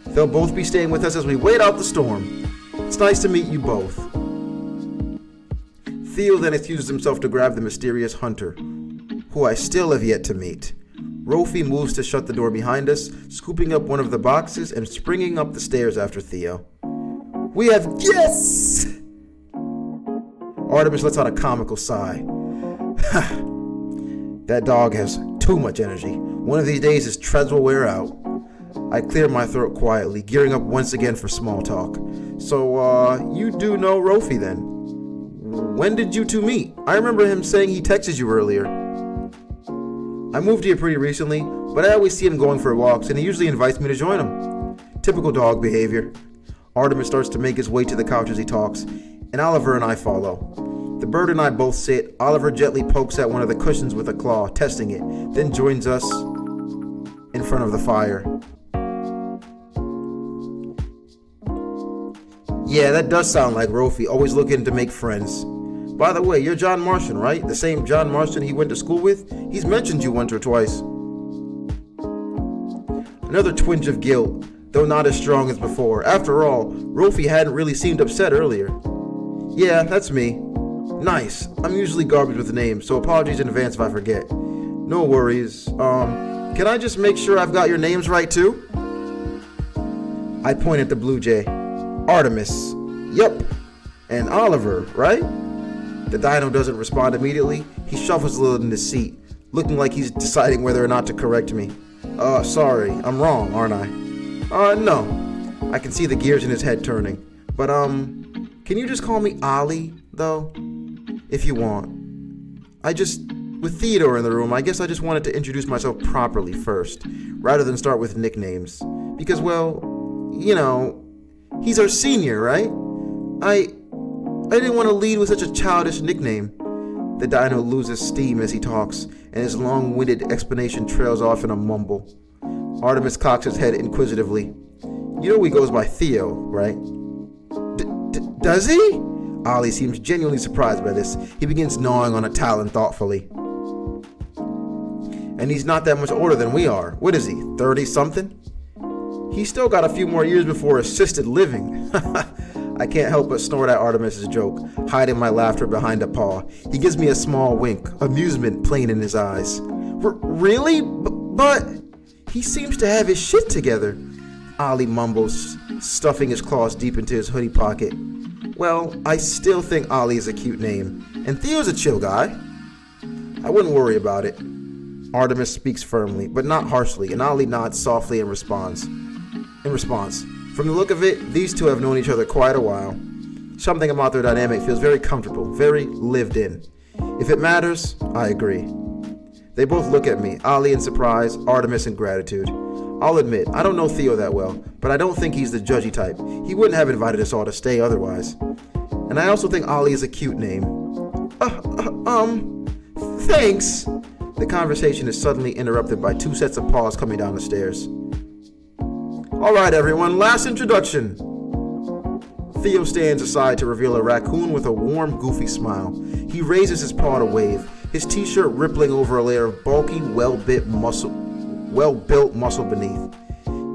[SPEAKER 1] They'll both be staying with us as we wait out the storm. It's nice to meet you both. Theo then excuses himself to grab the mysterious Hunter, who I still have yet to meet. Rolfie moves to shut the door behind us, scooping up one of the boxes and springing up the stairs after Theo. We have guests! Artemis lets out a comical sigh. That dog has too much energy. One of these days his treads will wear out. I clear my throat quietly, gearing up once again for small talk. So, you do know Rolfie then? When did you two meet? I remember him saying he texted you earlier. I moved here pretty recently, but I always see him going for walks, and he usually invites me to join him. Typical dog behavior. Artemis starts to make his way to the couch as he talks, and Oliver and I follow. The bird and I both sit. Oliver gently pokes at one of the cushions with a claw, testing it, then joins us in front of the fire. Yeah, that does sound like Rolfie, always looking to make friends. By the way, you're John Marston, right? The same John Marston he went to school with? He's mentioned you once or twice. Another twinge of guilt, though not as strong as before. After all, Rolfie hadn't really seemed upset earlier. Yeah, that's me. Nice. I'm usually garbage with names, so apologies in advance if I forget. No worries. Can I just make sure I've got your names right too? I point at the blue jay. Artemis. Yup. And Oliver, right? The dino doesn't respond immediately. He shuffles a little in his seat, looking like he's deciding whether or not to correct me. Sorry, I'm wrong, aren't I? No. I can see the gears in his head turning. But, can you just call me Ollie, though? if you want. With Theodore in the room, I guess I just wanted to introduce myself properly first, rather than start with nicknames. Because, well, he's our senior, right? I didn't want to lead with such a childish nickname. The dino loses steam as he talks, and his long-winded explanation trails off in a mumble. Artemis cocks his head inquisitively. He goes by Theo, right? Does he? Ollie seems genuinely surprised by this. He begins gnawing on a talon thoughtfully. And he's not that much older than we are. What is he, 30-something? He's still got a few more years before assisted living. I can't help but snort at Artemis's joke, hiding my laughter behind a paw. He gives me a small wink, amusement plain in his eyes. Really? But he seems to have his shit together, Ollie mumbles, stuffing his claws deep into his hoodie pocket. Well, I still think Ollie is a cute name, and Theo's a chill guy. I wouldn't worry about it. Artemis speaks firmly, but not harshly, and Ollie nods softly in response. From the look of it, these two have known each other quite a while. Something about their dynamic feels very comfortable, very lived in. If it matters, I agree. They both look at me, Ollie in surprise, Artemis in gratitude. I'll admit, I don't know Theo that well, but I don't think he's the judgy type. He wouldn't have invited us all to stay otherwise. And I also think Ollie is a cute name. Thanks. The conversation is suddenly interrupted by two sets of paws coming down the stairs. All right, everyone, last introduction. Theo stands aside to reveal a raccoon with a warm, goofy smile. He raises his paw to wave, his t-shirt rippling over a layer of bulky, well-built muscle beneath.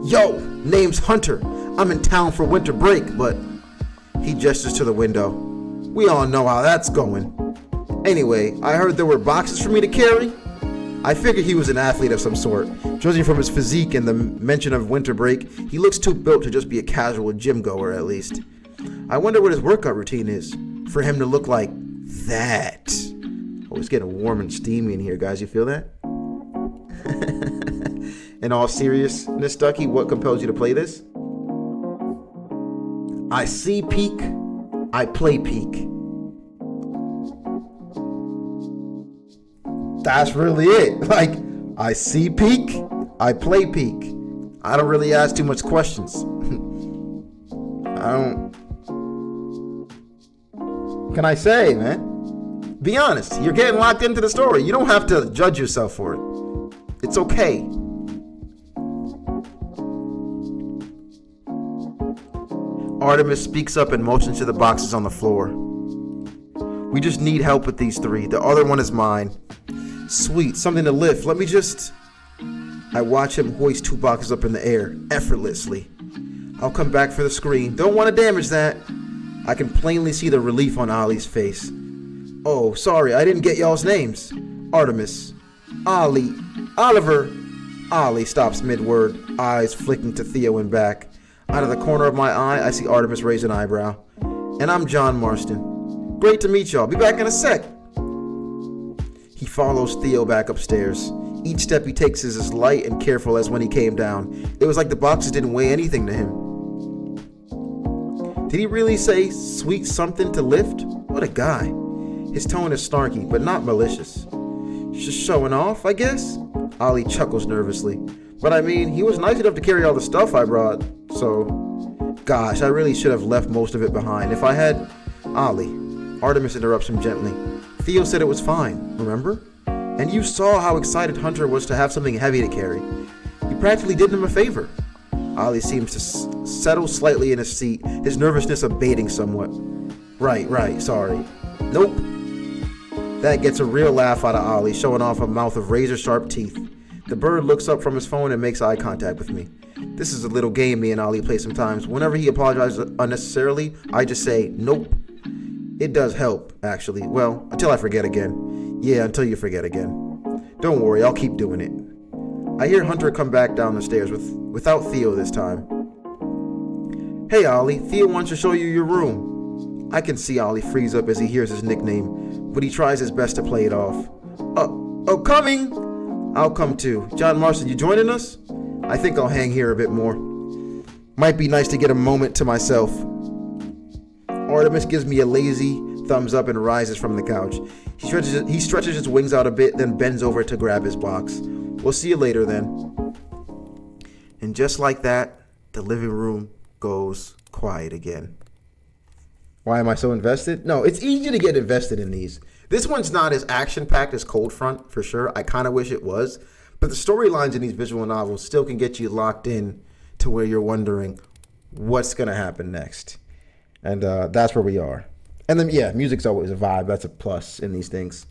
[SPEAKER 1] Yo, name's Hunter. I'm in town for winter break, but... He gestures to the window. We all know how that's going. Anyway, I heard there were boxes for me to carry. I figured he was an athlete of some sort. Judging from his physique and the mention of winter break, he looks too built to just be a casual gym goer at least. I wonder what his workout routine is, for him to look like that. Oh, it's getting warm and steamy in here, guys. You feel that? In all seriousness, Ducky, what compels you to play this? I see peak, I play peak. That's really it. Like, I see peak, I play peak. I don't really ask too much questions. Can I say, man? Be honest, you're getting locked into the story. You don't have to judge yourself for it. It's okay. Artemis speaks up and motions to the boxes on the floor. We just need help with these three. The other one is mine. Sweet, something to lift. Let me just... I watch him hoist two boxes up in the air, effortlessly. I'll come back for the screen. Don't want to damage that. I can plainly see the relief on Ollie's face. Oh, sorry, I didn't get y'all's names. Artemis. Ollie. Oliver. Ollie stops mid-word, eyes flicking to Theo and back. Out of the corner of my eye, I see Artemis raise an eyebrow. And I'm John Marston. Great to meet y'all. Be back in a sec. He follows Theo back upstairs. Each step he takes is as light and careful as when he came down. It was like the boxes didn't weigh anything to him. Did he really say sweet something to lift? What a guy. His tone is snarky, but not malicious. Just showing off, I guess? Ollie chuckles nervously. But I mean, he was nice enough to carry all the stuff I brought, so... Gosh, I really should have left most of it behind. If I had... Ollie. Artemis interrupts him gently. Theo said it was fine, remember? And you saw how excited Hunter was to have something heavy to carry. You practically did him a favor. Ollie seems to settle slightly in his seat, his nervousness abating somewhat. Right, sorry. Nope. That gets a real laugh out of Ollie, showing off a mouth of razor-sharp teeth. The bird looks up from his phone and makes eye contact with me. This is a little game me and Ollie play sometimes. Whenever he apologizes unnecessarily, I just say, nope. It does help, actually. Well, until I forget again. Yeah, until you forget again. Don't worry, I'll keep doing it. I hear Hunter come back down the stairs without Theo this time. Hey, Ollie, Theo wants to show you your room. I can see Ollie freeze up as he hears his nickname, but he tries his best to play it off. Oh, coming! I'll come too. John Marston, you joining us? I think I'll hang here a bit more. Might be nice to get a moment to myself. Artemis gives me a lazy, thumbs up, and rises from the couch. He stretches his wings out a bit, then bends over to grab his box. We'll see you later then. And just like that, the living room goes quiet again. Why am I so invested? No, it's easy to get invested in these. This one's not as action-packed as Cold Front, for sure. I kind of wish it was. But the storylines in these visual novels still can get you locked in to where you're wondering what's going to happen next. And that's where we are. And then, yeah, music's always a vibe. That's a plus in these things.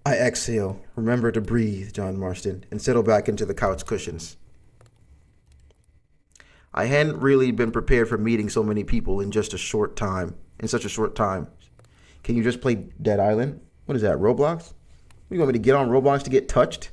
[SPEAKER 1] I exhale, remember to breathe, John Marston, and settle back into the couch cushions. I hadn't really been prepared for meeting so many people in such a short time. Can you just play Dead Island? What is that, Roblox? You want me to get on Roblox to get touched?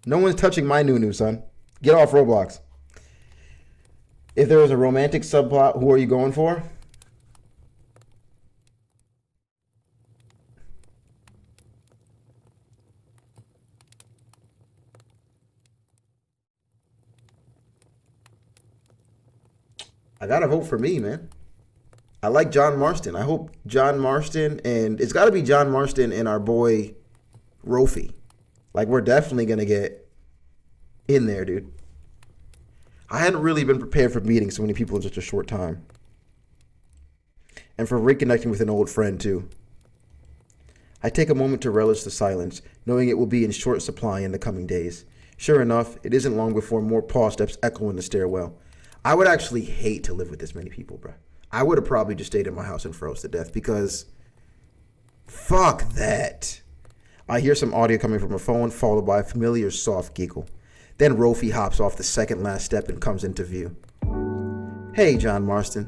[SPEAKER 1] No one's touching my Nunu, son. Get off Roblox. If there was a romantic subplot, who are you going for? I gotta vote for me, man. I like John Marston. I hope John Marston, and it's gotta be John Marston and our boy Rofi. Like, we're definitely going to get in there, dude. I hadn't really been prepared for meeting so many people in such a short time. And for reconnecting with an old friend, too. I take a moment to relish the silence, knowing it will be in short supply in the coming days. Sure enough, it isn't long before more paw steps echo in the stairwell. I would actually hate to live with this many people, bro. I would have probably just stayed in my house and froze to death because fuck that. I hear some audio coming from a phone, followed by a familiar soft giggle. Then Rofi hops off the second last step and comes into view. Hey, John Marston.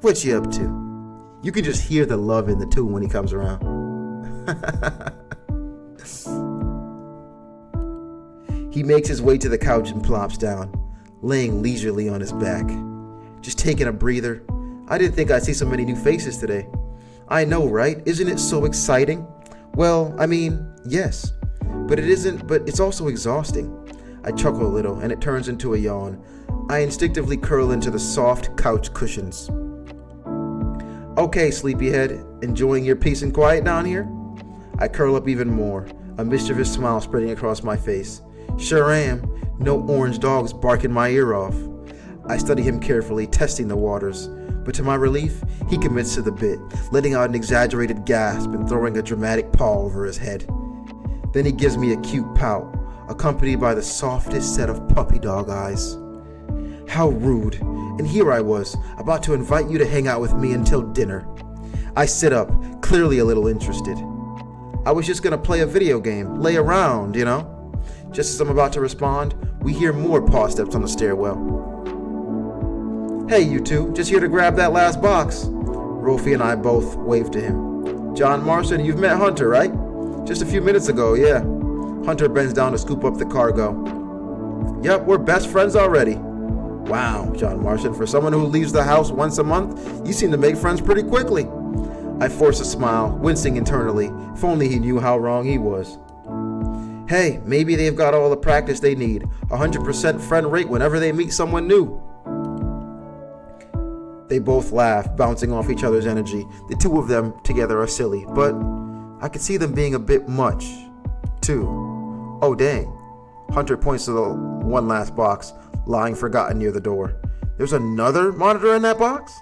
[SPEAKER 1] What you up to? You can just hear the love in the tune when he comes around. He makes his way to the couch and plops down, laying leisurely on his back. Just taking a breather. I didn't think I'd see so many new faces today. I know, right? Isn't it so exciting? Well, I mean, yes, but it's also exhausting. I chuckle a little and it turns into a yawn. I instinctively curl into the soft couch cushions. Okay, sleepyhead, enjoying your peace and quiet down here? I curl up even more, a mischievous smile spreading across my face. Sure am. No orange dogs barking my ear off. I study him carefully, testing the waters. But to my relief, he commits to the bit, letting out an exaggerated gasp and throwing a dramatic paw over his head. Then he gives me a cute pout, accompanied by the softest set of puppy dog eyes. How rude. And here I was, about to invite you to hang out with me until dinner. I sit up, clearly a little interested. I was just gonna play a video game, lay around, you know? Just as I'm about to respond, we hear more paw steps on the stairwell. Hey, you two, just here to grab that last box. Rofi and I both wave to him. John Marston, you've met Hunter, right? Just a few minutes ago, yeah. Hunter bends down to scoop up the cargo. Yep, we're best friends already. Wow, John Marston, for someone who leaves the house once a month, you seem to make friends pretty quickly. I force a smile, wincing internally, if only he knew how wrong he was. Hey, maybe they've got all the practice they need, 100% friend rate whenever they meet someone new. They both laugh, bouncing off each other's energy. The two of them together are silly, but I could see them being a bit much, too. Oh, dang. Hunter points to the one last box, lying forgotten near the door. There's another monitor in that box?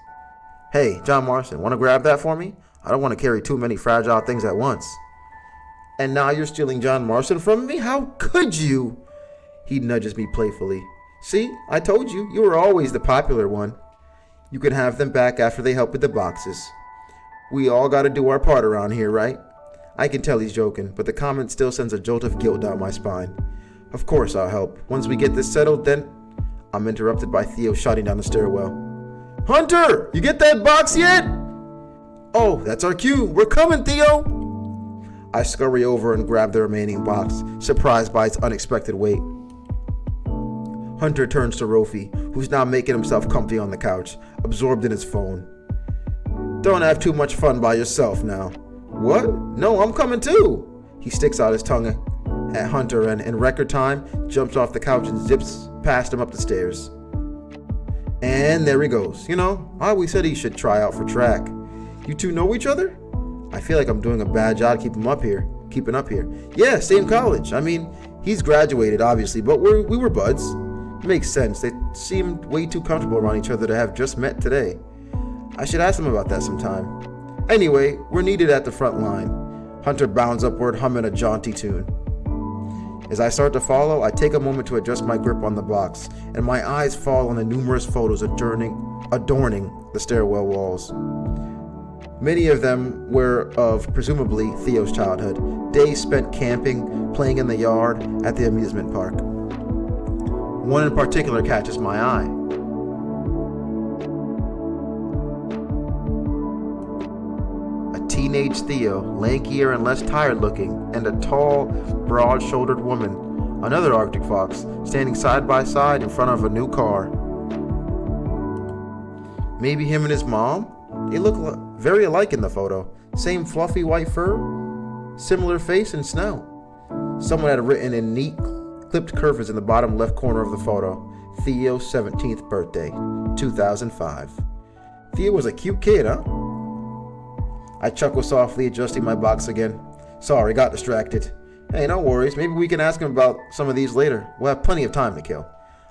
[SPEAKER 1] Hey, John Marston, want to grab that for me? I don't want to carry too many fragile things at once. And now you're stealing John Marston from me? How could you? He nudges me playfully. See, I told you, you were always the popular one. You can have them back after they help with the boxes. We all gotta do our part around here, right? I can tell he's joking, but the comment still sends a jolt of guilt down my spine. Of course I'll help. Once we get this settled, then... I'm interrupted by Theo shouting down the stairwell. Hunter! You get that box yet? Oh, that's our cue. We're coming, Theo! I scurry over and grab the remaining box, surprised by its unexpected weight. Hunter turns to Rofi, who's now making himself comfy on the couch, absorbed in his phone. Don't have too much fun by yourself now. What? No, I'm coming too. He sticks out his tongue at Hunter and, in record time, jumps off the couch and zips past him up the stairs. And there he goes. You know, I always said he should try out for track. You two know each other? I feel like I'm doing a bad job keeping up here. Yeah, same college. I mean, he's graduated, obviously, but we were buds. Makes sense. They seemed way too comfortable around each other to have just met today. I should ask them about that sometime. Anyway, we're needed at the front line. Hunter bounds upward, humming a jaunty tune. As I start to follow, I take a moment to adjust my grip on the box, and my eyes fall on the numerous photos adorning the stairwell walls. Many of them were of, presumably, Theo's childhood, days spent camping, playing in the yard, at the amusement park. One in particular catches my eye. A teenage Theo, lankier and less tired looking, and a tall, broad-shouldered woman, another Arctic fox, standing side by side in front of a new car. Maybe him and his mom? They look very alike in the photo. Same fluffy white fur, similar face and snout. Someone had written in neat, clipped curves in the bottom left corner of the photo, Theo's 17th birthday, 2005. Theo was a cute kid, huh? I chuckle softly, adjusting my box again. Sorry, got distracted. Hey, no worries. Maybe we can ask him about some of these later. We'll have plenty of time to kill.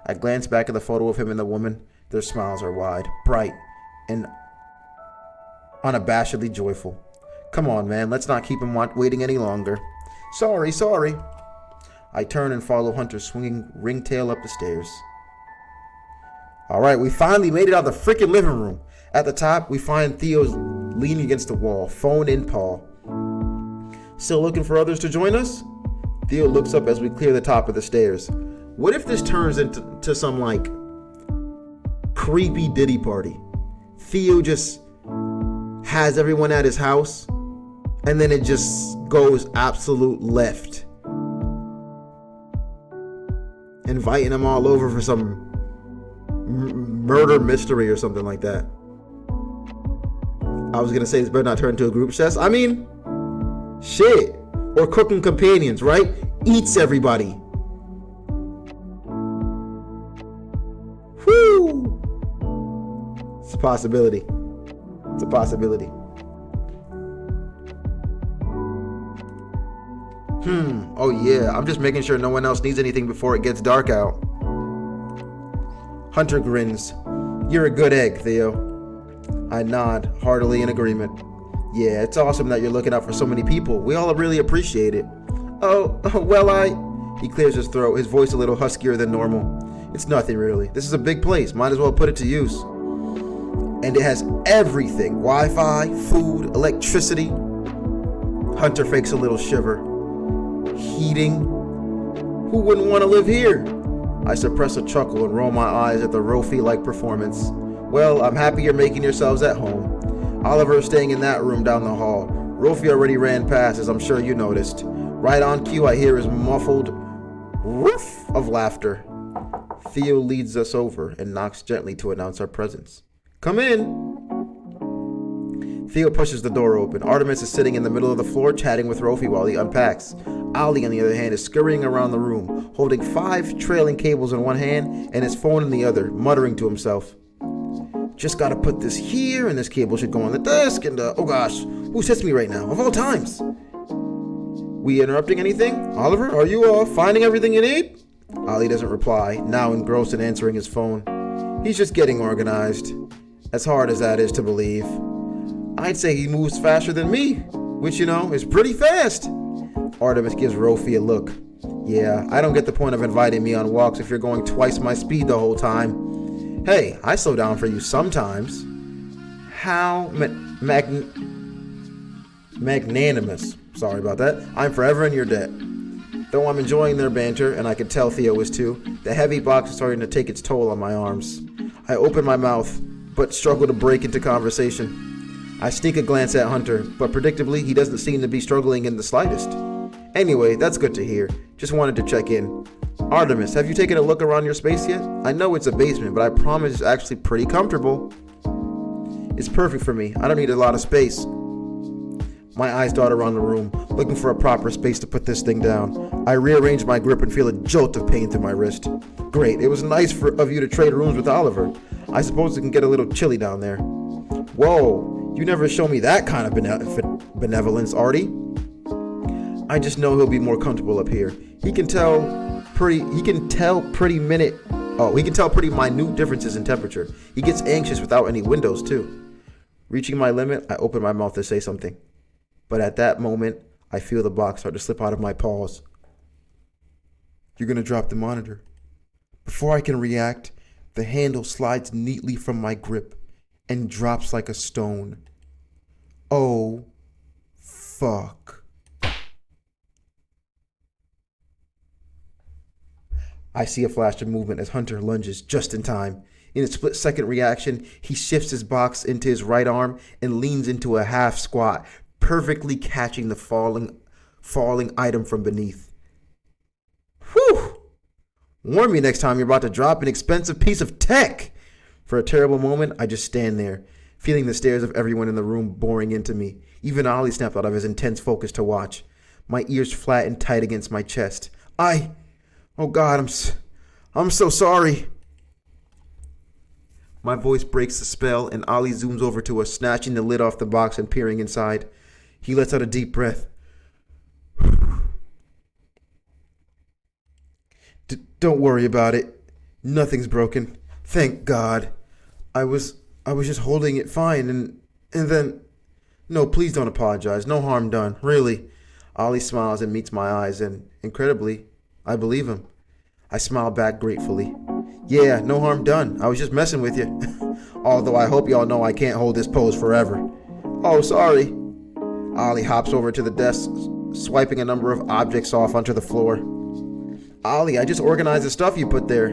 [SPEAKER 1] I glance back at the photo of him and the woman. Their smiles are wide, bright, and unabashedly joyful. Come on, man. Let's not keep him waiting any longer. Sorry. I turn and follow Hunter's swinging ringtail up the stairs. All right, we finally made it out of the freaking living room. At the top, we find Theo's leaning against the wall, phone in paw. Still looking for others to join us? Theo looks up as we clear the top of the stairs. What if this turns into some, like, creepy Diddy party? Theo just has everyone at his house, and then it just goes absolute left. Inviting them all over for some murder mystery or something like that. I was gonna say this better not turn into a group chat. I mean, shit. Or cooking companions, right? Eats everybody. Whoo! It's a possibility. Oh yeah, I'm just making sure no one else needs anything before it gets dark out. Hunter grins. You're a good egg, Theo. I nod, heartily in agreement. Yeah, it's awesome that you're looking out for so many people. We all really appreciate it. He clears his throat, his voice a little huskier than normal. It's nothing really. This is a big place. Might as well put it to use. And it has everything. Wi-Fi, food, electricity. Hunter fakes a little shiver. Heating. Who wouldn't want to live here? I suppress a chuckle and roll my eyes at the Rofi-like performance. Well, I'm happy you're making yourselves at home. Oliver is staying in that room down the hall. Rofi already ran past, as I'm sure you noticed. Right on cue, I hear his muffled woof of laughter. Theo leads us over and knocks gently to announce our presence. Come in. Theo pushes the door open. Artemis is sitting in the middle of the floor chatting with Rofi while he unpacks. Ali, on the other hand, is scurrying around the room, holding 5 trailing cables in one hand and his phone in the other, muttering to himself. Just gotta put this here, and this cable should go on the desk, and oh gosh, who sits me right now, of all times? We interrupting anything? Oliver, are you finding everything you need? Ali doesn't reply, now engrossed in answering his phone. He's just getting organized, as hard as that is to believe. I'd say he moves faster than me, which, is pretty fast. Artemis gives Rofi a look. Yeah, I don't get the point of inviting me on walks if you're going twice my speed the whole time. Hey, I slow down for you sometimes. How magnanimous. Sorry about that. I'm forever in your debt. Though I'm enjoying their banter, and I can tell Theo is too, the heavy box is starting to take its toll on my arms. I open my mouth, but struggle to break into conversation. I sneak a glance at Hunter, but predictably, he doesn't seem to be struggling in the slightest. Anyway, that's good to hear. Just wanted to check in. Artemis, have you taken a look around your space yet? I know it's a basement, but I promise it's actually pretty comfortable. It's perfect for me. I don't need a lot of space. My eyes dart around the room, looking for a proper space to put this thing down. I rearrange my grip and feel a jolt of pain through my wrist. Great, it was nice of you to trade rooms with Oliver. I suppose it can get a little chilly down there. Whoa, you never show me that kind of benevolence, Artie. I just know he'll be more comfortable up here. He can tell pretty minute differences in temperature. He gets anxious without any windows too. Reaching my limit, I open my mouth to say something. But at that moment, I feel the box start to slip out of my paws. You're gonna drop the monitor. Before I can react, the handle slides neatly from my grip and drops like a stone. Oh, fuck. I see a flash of movement as Hunter lunges just in time. In a split-second reaction, he shifts his box into his right arm and leans into a half squat, perfectly catching the falling item from beneath. Whew! Warn me next time you're about to drop an expensive piece of tech. For a terrible moment, I just stand there, feeling the stares of everyone in the room boring into me. Even Ollie snapped out of his intense focus to watch. My ears flat and tight against my chest. Oh God, I'm so sorry. My voice breaks the spell and Ollie zooms over to us, snatching the lid off the box and peering inside. He lets out a deep breath. Don't worry about it. Nothing's broken. Thank God. I was just holding it fine and then... No, please don't apologize. No harm done. Really. Ollie smiles and meets my eyes and, incredibly, I believe him. I smile back gratefully. Yeah, no harm done. I was just messing with you. Although I hope y'all know I can't hold this pose forever. Oh, sorry. Ollie hops over to the desk, swiping a number of objects off onto the floor. Ollie, I just organized the stuff you put there.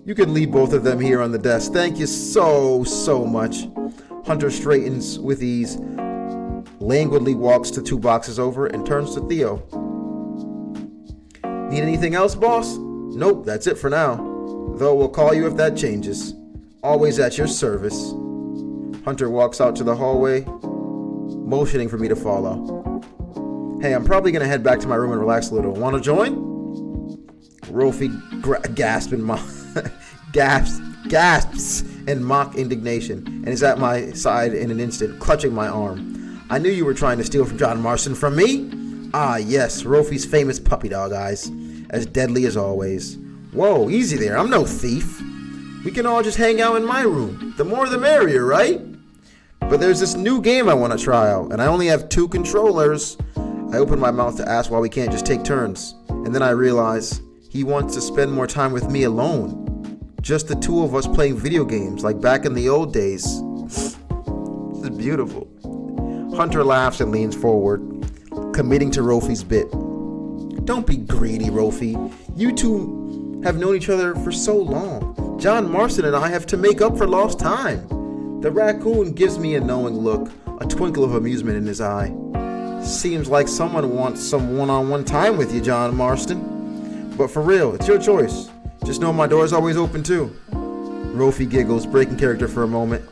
[SPEAKER 1] You can leave both of them here on the desk. Thank you so much. Hunter straightens with ease, languidly walks to 2 boxes over, and turns to Theo. Need anything else, boss? Nope, that's it for now. Though we'll call you if that changes. Always at your service. Hunter walks out to the hallway, motioning for me to follow. Hey, I'm probably gonna head back to my room and relax a little. Wanna join? Rolfie gasps in mock indignation and is at my side in an instant, clutching my arm. I knew you were trying to steal from John Marston from me. Ah, yes, Rolfie's famous puppy dog eyes. As deadly as always. Whoa, easy there, I'm no thief. We can all just hang out in my room. The more the merrier, right? But there's this new game I want to try out, and I only have 2 controllers. I open my mouth to ask why we can't just take turns. And then I realize he wants to spend more time with me alone. Just the 2 of us playing video games, like back in the old days. This is beautiful. Hunter laughs and leans forward, committing to Rolfie's bit. Don't be greedy, Rolfie. You two have known each other for so long. John Marston and I have to make up for lost time. The raccoon gives me a knowing look, a twinkle of amusement in his eye. Seems like someone wants some one-on-one time with you, John Marston. But for real, it's your choice. Just know my door's always open too. Rolfie giggles, breaking character for a moment,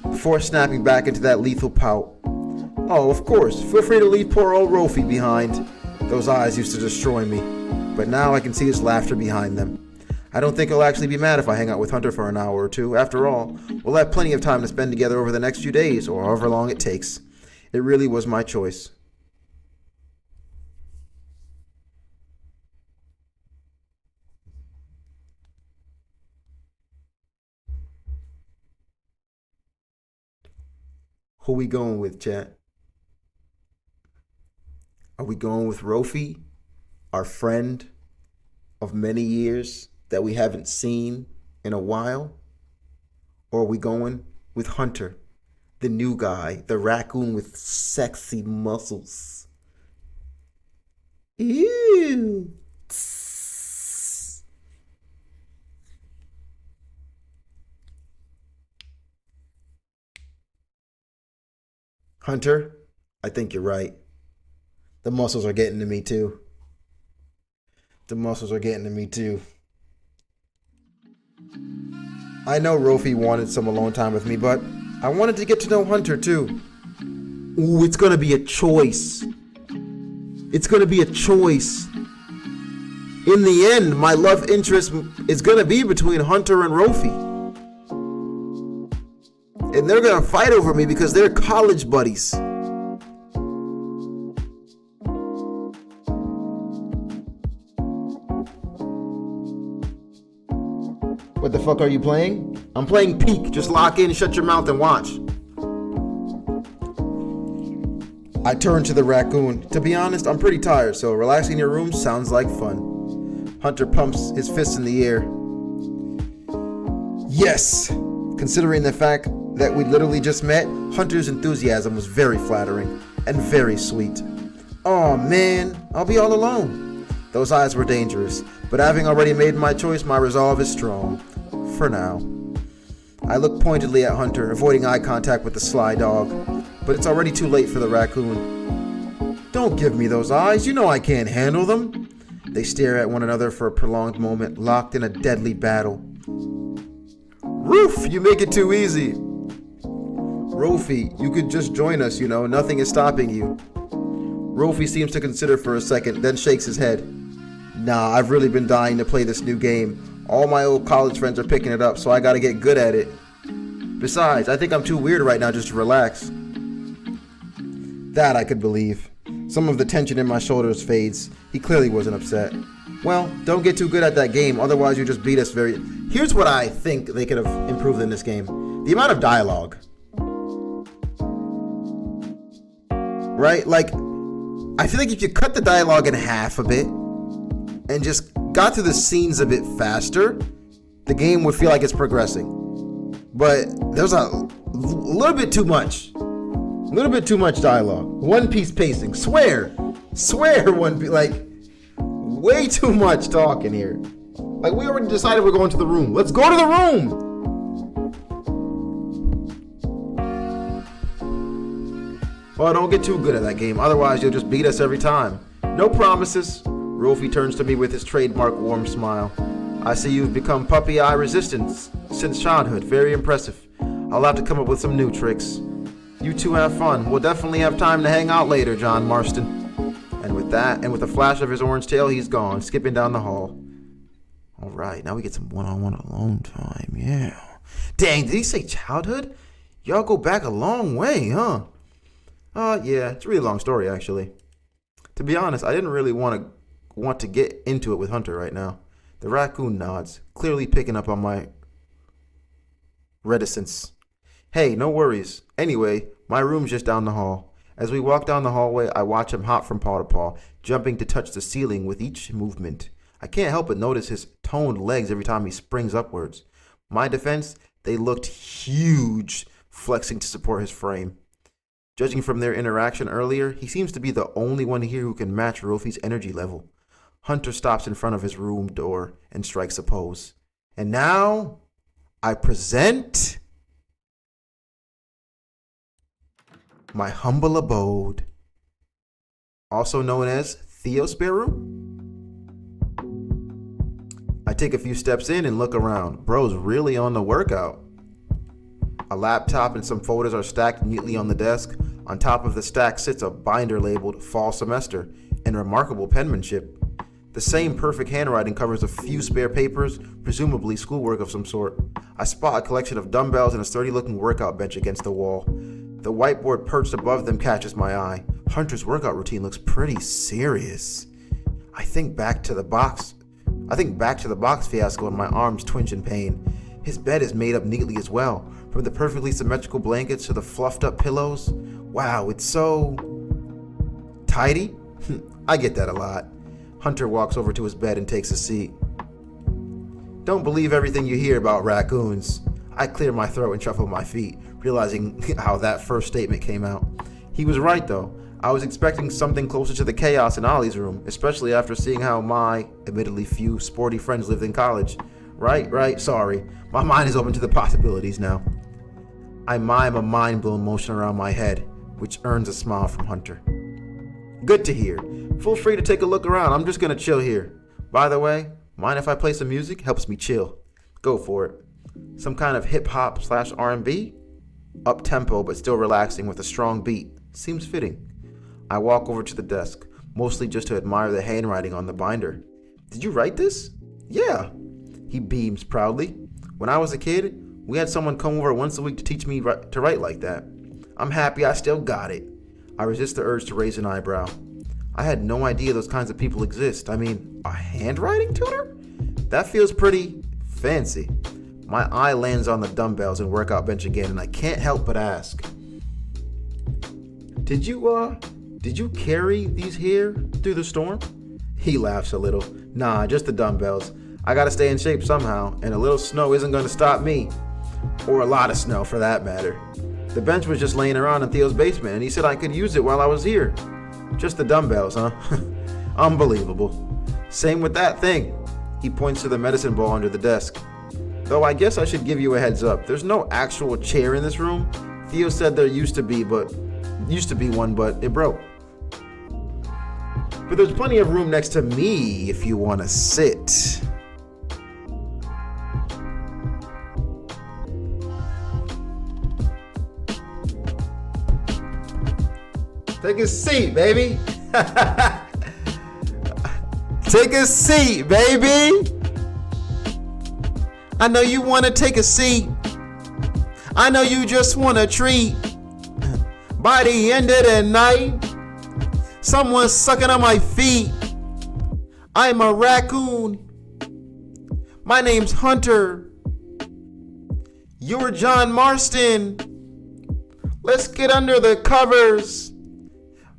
[SPEAKER 1] before snapping back into that lethal pout. Oh, of course, feel free to leave poor old Rolfie behind. Those eyes used to destroy me, but now I can see his laughter behind them. I don't think he'll actually be mad if I hang out with Hunter for an hour or 2. After all, we'll have plenty of time to spend together over the next few days, or however long it takes. It really was my choice. Who we going with, chat? Are we going with Rolfie, our friend of many years that we haven't seen in a while? Or are we going with Hunter, the new guy, the raccoon with sexy muscles? Ew. Hunter, I think you're right. The muscles are getting to me too. The muscles are getting to me too. I know Rofi wanted some alone time with me, but I wanted to get to know Hunter too. Ooh, it's gonna be a choice. It's gonna be a choice. In the end, my love interest is gonna be between Hunter and Rofi. And they're gonna fight over me because they're college buddies. What the fuck are you playing? I'm playing Peek. Just lock in, shut your mouth, and watch. I turn to the raccoon. To be honest, I'm pretty tired, so relaxing in your room sounds like fun. Hunter pumps his fist in the air. Yes! Considering the fact that we literally just met, Hunter's enthusiasm was very flattering and very sweet. Oh man, I'll be all alone. Those eyes were dangerous, but having already made my choice, my resolve is strong. For now. I look pointedly at Hunter, avoiding eye contact with the sly dog, but it's already too late for the raccoon. Don't give me those eyes, you know I can't handle them. They stare at one another for a prolonged moment, locked in a deadly battle. Roof, you make it too easy. Rofi, you could just join us, nothing is stopping you. Rofi seems to consider for a second, then shakes his head. Nah, I've really been dying to play this new game. All my old college friends are picking it up, so I gotta get good at it. Besides, I think I'm too weird right now just to relax. That I could believe. Some of the tension in my shoulders fades. He clearly wasn't upset. Well, don't get too good at that game, otherwise you just beat us very... Here's what I think they could have improved in this game. The amount of dialogue. Right? Like, I feel like if you cut the dialogue in half a bit, and just got through the scenes a bit faster, the game would feel like it's progressing. But there's a little bit too much. A little bit too much dialogue. One Piece pacing. Swear One Piece. Like, way too much talking here. Like, we already decided we're going to the room. Let's go to the room! Well, don't get too good at that game. Otherwise, you'll just beat us every time. No promises. Rofi turns to me with his trademark warm smile. I see you've become puppy eye resistant since childhood. Very impressive. I'll have to come up with some new tricks. You two have fun. We'll definitely have time to hang out later, John Marston. And with that, and with a flash of his orange tail, he's gone, skipping down the hall. Alright, now we get some one-on-one alone time, yeah. Dang, did he say childhood? Y'all go back a long way, huh? Yeah, it's a really long story, actually. To be honest, I didn't really want to get into it with Hunter right now. The raccoon nods, clearly picking up on my reticence. Hey, no worries. Anyway, my room's just down the hall. As we walk down the hallway, I watch him hop from paw to paw, jumping to touch the ceiling with each movement. I can't help but notice his toned legs every time he springs upwards. My defense, they looked huge, flexing to support his frame. Judging from their interaction earlier, he seems to be the only one here who can match Rofi's energy level. Hunter stops in front of his room door and strikes a pose. And now, I present my humble abode, also known as Theo's spare room. I take a few steps in and look around. Bro's really on the workout. A laptop and some folders are stacked neatly on the desk. On top of the stack sits a binder labeled Fall Semester in remarkable penmanship. The same perfect handwriting covers a few spare papers, presumably schoolwork of some sort. I spot a collection of dumbbells and a sturdy-looking workout bench against the wall. The whiteboard perched above them catches my eye. Hunter's workout routine looks pretty serious. I think back to the box fiasco and my arms twinge in pain. His bed is made up neatly as well, from the perfectly symmetrical blankets to the fluffed up pillows. Wow, it's so tidy. I get that a lot. Hunter walks over to his bed and takes a seat. Don't believe everything you hear about raccoons. I clear my throat and shuffle my feet, realizing how that first statement came out. He was right though. I was expecting something closer to the chaos in Ollie's room, especially after seeing how my, admittedly few, sporty friends lived in college. Right, sorry. My mind is open to the possibilities now. I mime a mind-blown motion around my head, which earns a smile from Hunter. Good to hear. Feel free to take a look around. I'm just gonna chill here. By the way, mind if I play some music? Helps me chill. Go for it. Some kind of hip hop slash R&B? Up tempo but still relaxing with a strong beat. Seems fitting. I walk over to the desk, mostly just to admire the handwriting on the binder. Did you write this? Yeah. He beams proudly. When I was a kid, we had someone come over once a week to teach me to write like that. I'm happy I still got it. I resist the urge to raise an eyebrow. I had no idea those kinds of people exist. I mean, a handwriting tutor? That feels pretty fancy. My eye lands on the dumbbells and workout bench again, and I can't help but ask. Did you carry these here through the storm? He laughs a little. Nah, just the dumbbells. I gotta stay in shape somehow, and a little snow isn't gonna stop me. Or a lot of snow, for that matter. The bench was just laying around in Theo's basement, and he said I could use it while I was here. Just the dumbbells, huh? Unbelievable. Same with that thing. He points to the medicine ball under the desk. Though I guess I should give you a heads up. There's no actual chair in this room. Theo said there used to be one, but it broke. But there's plenty of room next to me if you want to sit. Take a seat, baby. Take a seat, baby. I know you want to take a seat. I know you just want a treat. By the end of the night, someone's sucking on my feet. I'm a raccoon. My name's Hunter. You're John Marston. Let's get under the covers.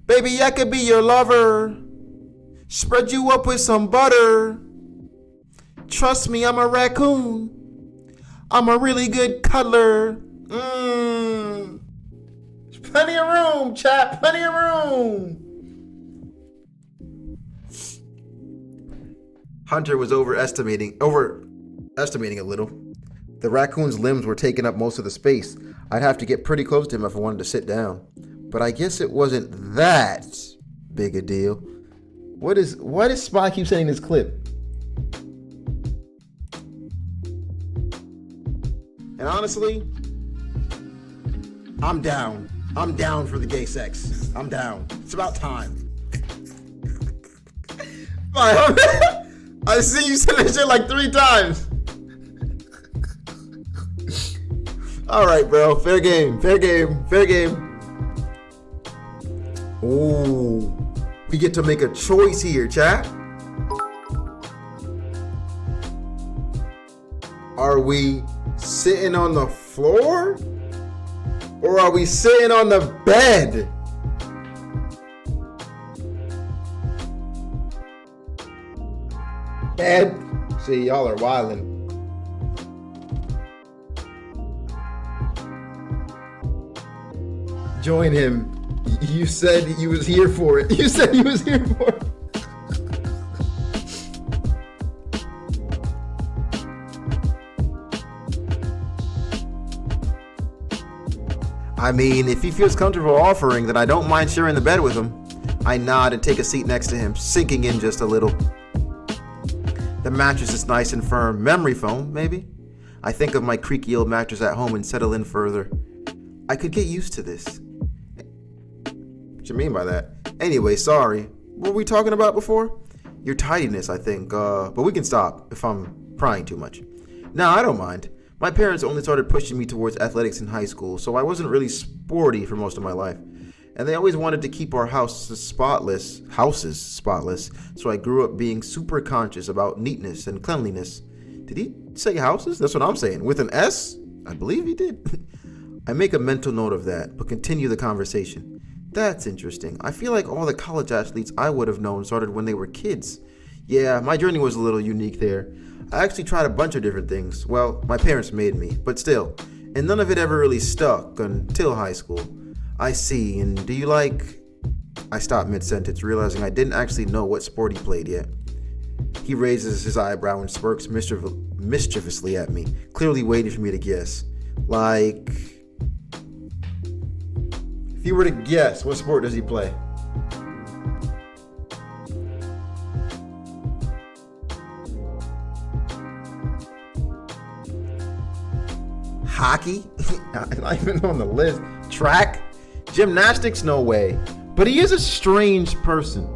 [SPEAKER 1] Baby, I could be your lover. Spread you up with some butter. Trust me, I'm a raccoon. I'm a really good cuddler. There's plenty of room, chap. Plenty of room. Hunter was overestimating a little. The raccoon's limbs were taking up most of the space. I'd have to get pretty close to him if I wanted to sit down. But I guess it wasn't that big a deal. Why does Spy keep saying this clip? And honestly, I'm down. I'm down for the gay sex. I'm down. It's about time. I see you said that shit like 3 times. All right, bro. Fair game. Fair game. Fair game. Ooh. We get to make a choice here, chat. Are we sitting on the floor? Or are we sitting on the bed? Bed? See, y'all are wildin'. Join him. You said he was here for it. You said he was here for it. I mean, if he feels comfortable offering, then I don't mind sharing the bed with him. I nod and take a seat next to him, sinking in just a little. The mattress is nice and firm. Memory foam, maybe? I think of my creaky old mattress at home and settle in further. I could get used to this. What you mean by that? Anyway, sorry. What were we talking about before? Your tidiness, I think. But we can stop if I'm prying too much. No, I don't mind. My parents only started pushing me towards athletics in high school, so I wasn't really sporty for most of my life. And they always wanted to keep our houses spotless, so I grew up being super conscious about neatness and cleanliness. Did he say houses? That's what I'm saying. With an S? I believe he did. I make a mental note of that, but continue the conversation. That's interesting. I feel like all the college athletes I would have known started when they were kids. Yeah, my journey was a little unique there. I actually tried a bunch of different things. Well, my parents made me, but still. And none of it ever really stuck until high school. I see, and do you like... I stopped mid-sentence, realizing I didn't actually know what sport he played yet. He raises his eyebrow and smirks mischievously at me, clearly waiting for me to guess. Like... If you were to guess, what sport does he play? Hockey? Not even on the list. Track? Gymnastics? No way. But he is a strange person.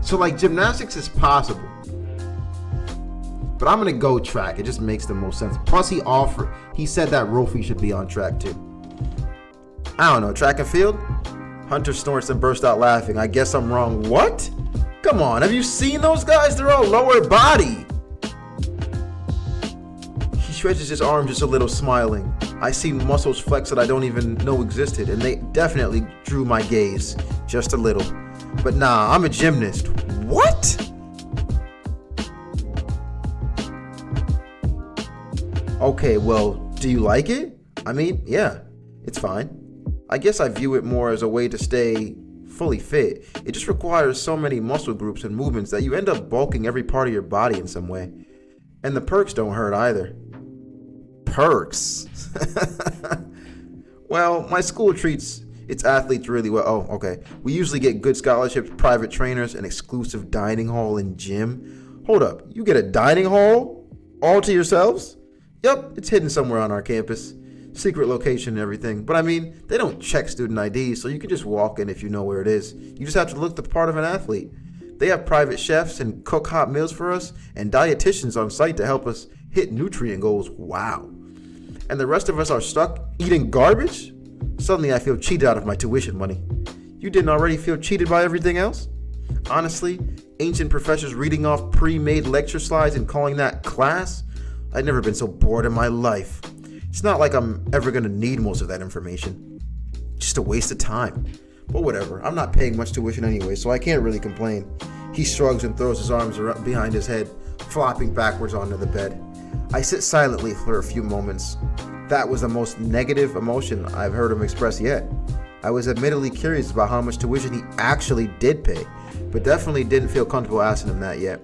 [SPEAKER 1] So like gymnastics is possible. But I'm gonna go track. It just makes the most sense. Plus he said that Rofi should be on track too. I don't know, track and field? Hunter snorts and bursts out laughing. I guess I'm wrong. What? Come on, have you seen those guys? They're all lower body. He stretches his arm just a little, smiling. I see muscles flex that I don't even know existed, and they definitely drew my gaze. Just a little. But nah, I'm a gymnast. What? Okay, well, do you like it? I mean, yeah, it's fine. I guess I view it more as a way to stay fully fit. It just requires so many muscle groups and movements that you end up bulking every part of your body in some way. And the perks don't hurt either. Perks? Well, my school treats its athletes really well. Oh, okay. We usually get good scholarships, private trainers, an exclusive dining hall and gym. Hold up, you get a dining hall? All to yourselves? Yup, it's hidden somewhere on our campus. Secret location and everything. But I mean, they don't check student IDs, so you can just walk in if you know where it is. You just have to look the part of an athlete. They have private chefs and cook hot meals for us, and dietitians on site to help us hit nutrient goals. Wow. And the rest of us are stuck eating garbage? Suddenly I feel cheated out of my tuition money. You didn't already feel cheated by everything else? Honestly, ancient professors reading off pre-made lecture slides and calling that class? I've never been so bored in my life. It's not like I'm ever going to need most of that information. Just a waste of time. But whatever, I'm not paying much tuition anyway, so I can't really complain. He shrugs and throws his arms around behind his head, flopping backwards onto the bed. I sit silently for a few moments. That was the most negative emotion I've heard him express yet. I was admittedly curious about how much tuition he actually did pay, but definitely didn't feel comfortable asking him that yet.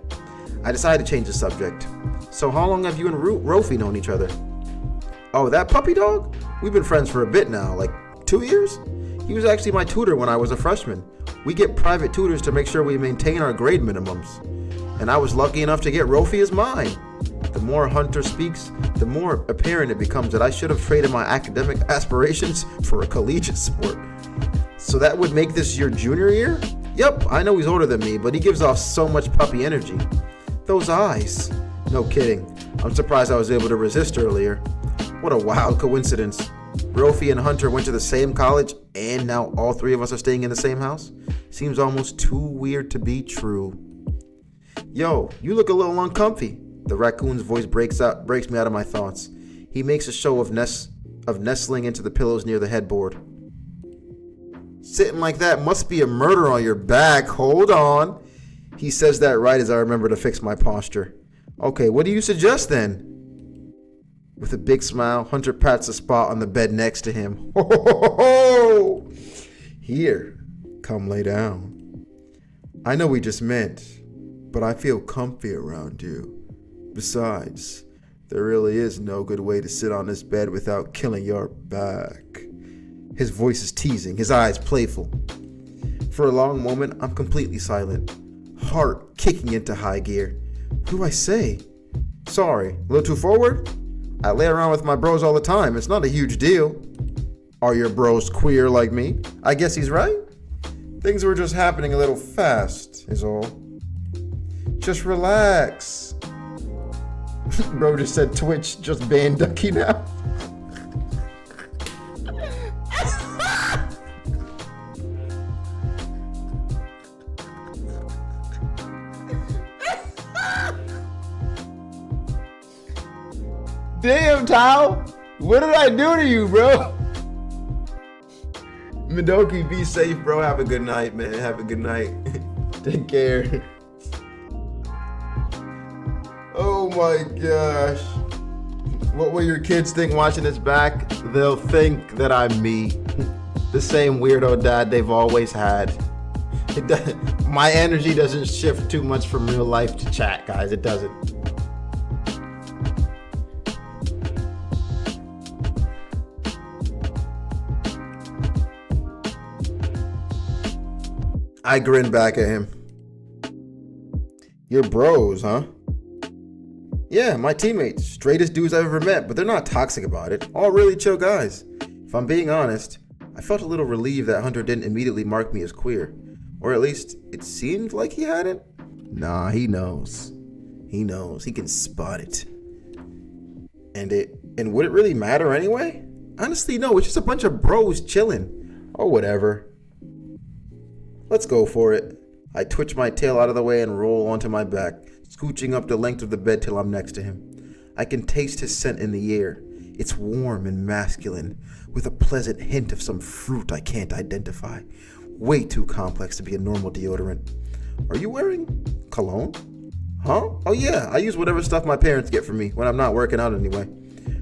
[SPEAKER 1] I decided to change the subject. So how long have you and Rofi known each other? Oh, that puppy dog? We've been friends for a bit now, like 2 years? He was actually my tutor when I was a freshman. We get private tutors to make sure we maintain our grade minimums. And I was lucky enough to get Rofi as mine. The more Hunter speaks, the more apparent it becomes that I should have traded my academic aspirations for a collegiate sport. So that would make this your junior year? Yep, I know he's older than me, but he gives off so much puppy energy. Those eyes. No kidding. I'm surprised I was able to resist earlier. What a wild coincidence. Rofi and Hunter went to the same college, and now all three of us are staying in the same house? Seems almost too weird to be true. Yo, you look a little uncomfy. The raccoon's voice breaks me out of my thoughts. He makes a show of nestling into the pillows near the headboard. Sitting like that must be a murder on your back. Hold on. He says that right as I remember to fix my posture. Okay, what do you suggest then? With a big smile, Hunter pats the spot on the bed next to him. Ho, ho, ho, ho. Here, come lay down. I know we just met, but I feel comfy around you. Besides, there really is no good way to sit on this bed without killing your back. His voice is teasing, his eyes playful. For a long moment, I'm completely silent, heart kicking into high gear. What do I say? Sorry, a little too forward? I lay around with my bros all the time. It's not a huge deal. Are your bros queer like me? I guess he's right. Things were just happening a little fast, is all. Just relax. Bro just said Twitch just banned Ducky now. Damn, Tao! What did I do to you, bro? Midoki, be safe, bro. Have a good night, man. Have a good night. Take care. Oh my gosh. What will your kids think watching this back? They'll think that I'm me. The same weirdo dad they've always had. My energy doesn't shift too much from real life to chat, guys. It doesn't. I grinned back at him. You're bros, huh? Yeah, my teammates, straightest dudes I've ever met, but they're not toxic about it. All really chill guys. If I'm being honest, I felt a little relieved that Hunter didn't immediately mark me as queer. Or at least, it seemed like he hadn't. Nah, he knows. He knows. He can spot it. And would it really matter anyway? Honestly, no, it's just a bunch of bros chilling. Or whatever. Let's go for it. I twitch my tail out of the way and roll onto my back, scooching up the length of the bed till I'm next to him. I can taste his scent in the air. It's warm and masculine, with a pleasant hint of some fruit I can't identify. Way too complex to be a normal deodorant. Are you wearing cologne? Huh? Oh yeah, I use whatever stuff my parents get for me when I'm not working out anyway.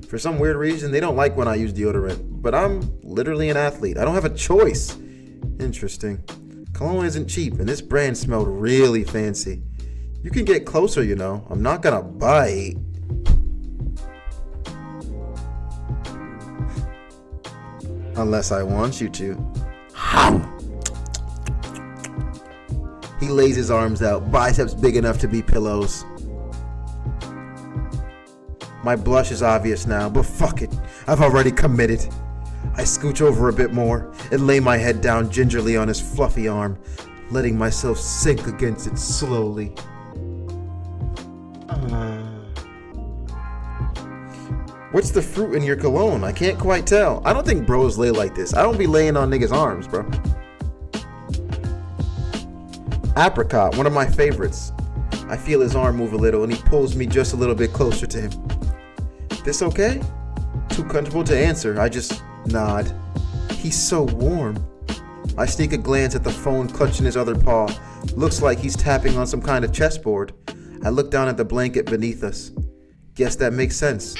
[SPEAKER 1] For some weird reason, they don't like when I use deodorant, but I'm literally an athlete. I don't have a choice. Interesting. Cologne isn't cheap, and this brand smelled really fancy. You can get closer, you know. I'm not gonna bite. Unless I want you to. He lays his arms out, biceps big enough to be pillows. My blush is obvious now, but fuck it. I've already committed. I scooch over a bit more and lay my head down gingerly on his fluffy arm, letting myself sink against it slowly. What's the fruit in your cologne? I can't quite tell. I don't think bros lay like this. I don't be laying on niggas' arms, bro. Apricot, one of my favorites. I feel his arm move a little and he pulls me just a little bit closer to him. This okay? Too comfortable to answer. I just nod. He's so warm. I sneak a glance at the phone clutched in his other paw. Looks like he's tapping on some kind of chessboard. I look down at the blanket beneath us. Guess that makes sense.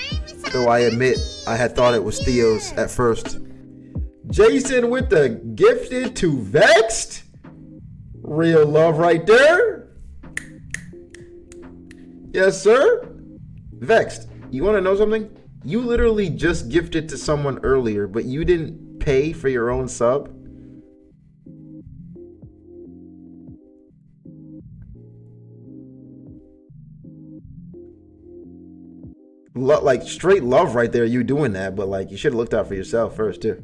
[SPEAKER 1] Though I admit I had thought it was Theo's at first. Jason with the gifted to vexed? Real love right there. Yes, sir. Vexed. You want to know something? You literally just gifted to someone earlier, but you didn't pay for your own sub? Like straight love right there, you doing that, but like you should have looked out for yourself first too.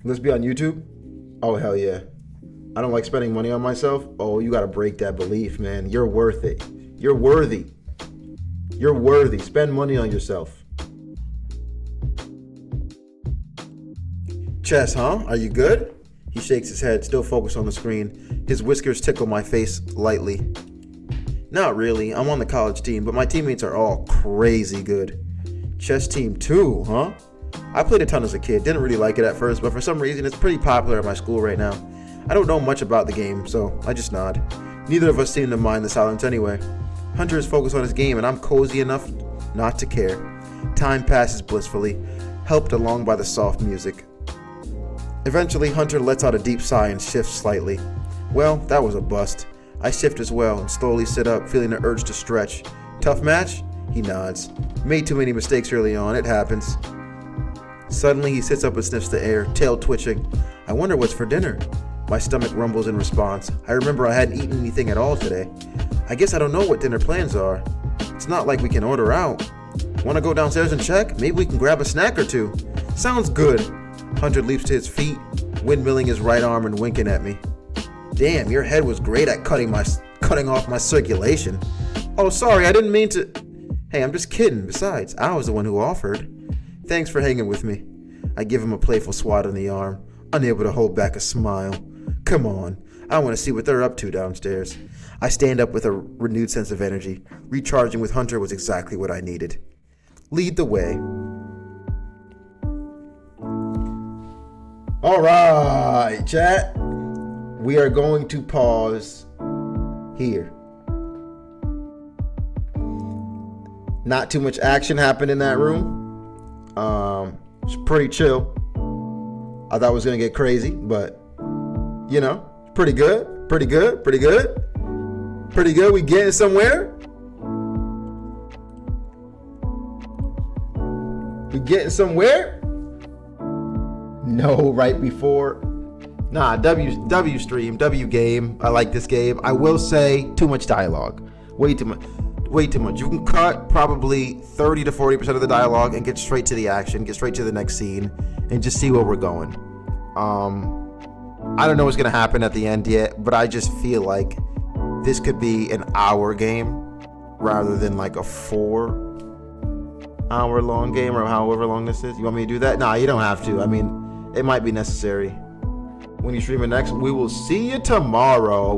[SPEAKER 1] Let's be on YouTube? Oh, hell yeah. I don't like spending money on myself. Oh, you gotta break that belief, man. You're worth it. You're worthy. You're worthy. Spend money on yourself. Chess, huh? Are you good? He shakes his head, still focused on the screen. His whiskers tickle my face lightly. Not really. I'm on the college team, but my teammates are all crazy good. Chess team too, huh? I played a ton as a kid. Didn't really like it at first, but for some reason it's pretty popular at my school right now. I don't know much about the game, so I just nod. Neither of us seem to mind the silence anyway. Hunter is focused on his game, and I'm cozy enough not to care. Time passes blissfully, helped along by the soft music. Eventually, Hunter lets out a deep sigh and shifts slightly. Well, that was a bust. I shift as well and slowly sit up, feeling the urge to stretch. Tough match? He nods. Made too many mistakes early on, it happens. Suddenly, he sits up and sniffs the air, tail twitching. I wonder what's for dinner. My stomach rumbles in response. I remember I hadn't eaten anything at all today. I guess I don't know what dinner plans are. It's not like we can order out. Want to go downstairs and check? Maybe we can grab a snack or two. Sounds good. Hunter leaps to his feet, windmilling his right arm and winking at me. Damn, your head was great at cutting off my circulation. Oh, sorry, I didn't mean to. Hey, I'm just kidding. Besides, I was the one who offered. Thanks for hanging with me. I give him a playful swat on the arm, unable to hold back a smile. Come on, I want to see what they're up to downstairs. I stand up with a renewed sense of energy. Recharging with Hunter was exactly what I needed. Lead the way. All right, chat. We are going to pause here. Not too much action happened in that room. It's pretty chill. I thought it was gonna get crazy, but you know, pretty good. Pretty good. Pretty good. Pretty good. We getting somewhere. We getting somewhere. No, right before. Nah, W stream, W game. I like this game. I will say too much dialogue. Way too much. way too much. You can cut probably 30 to 40% of the dialogue and get straight to the action, get straight to the next scene, and just see where we're going. I don't know what's gonna happen at the end yet, but I just feel like this could be an hour game rather than like a 4-hour long game or however long this is. You want me to do that? Nah, you don't have to. I mean, it might be necessary. When you stream it next, we will see you tomorrow.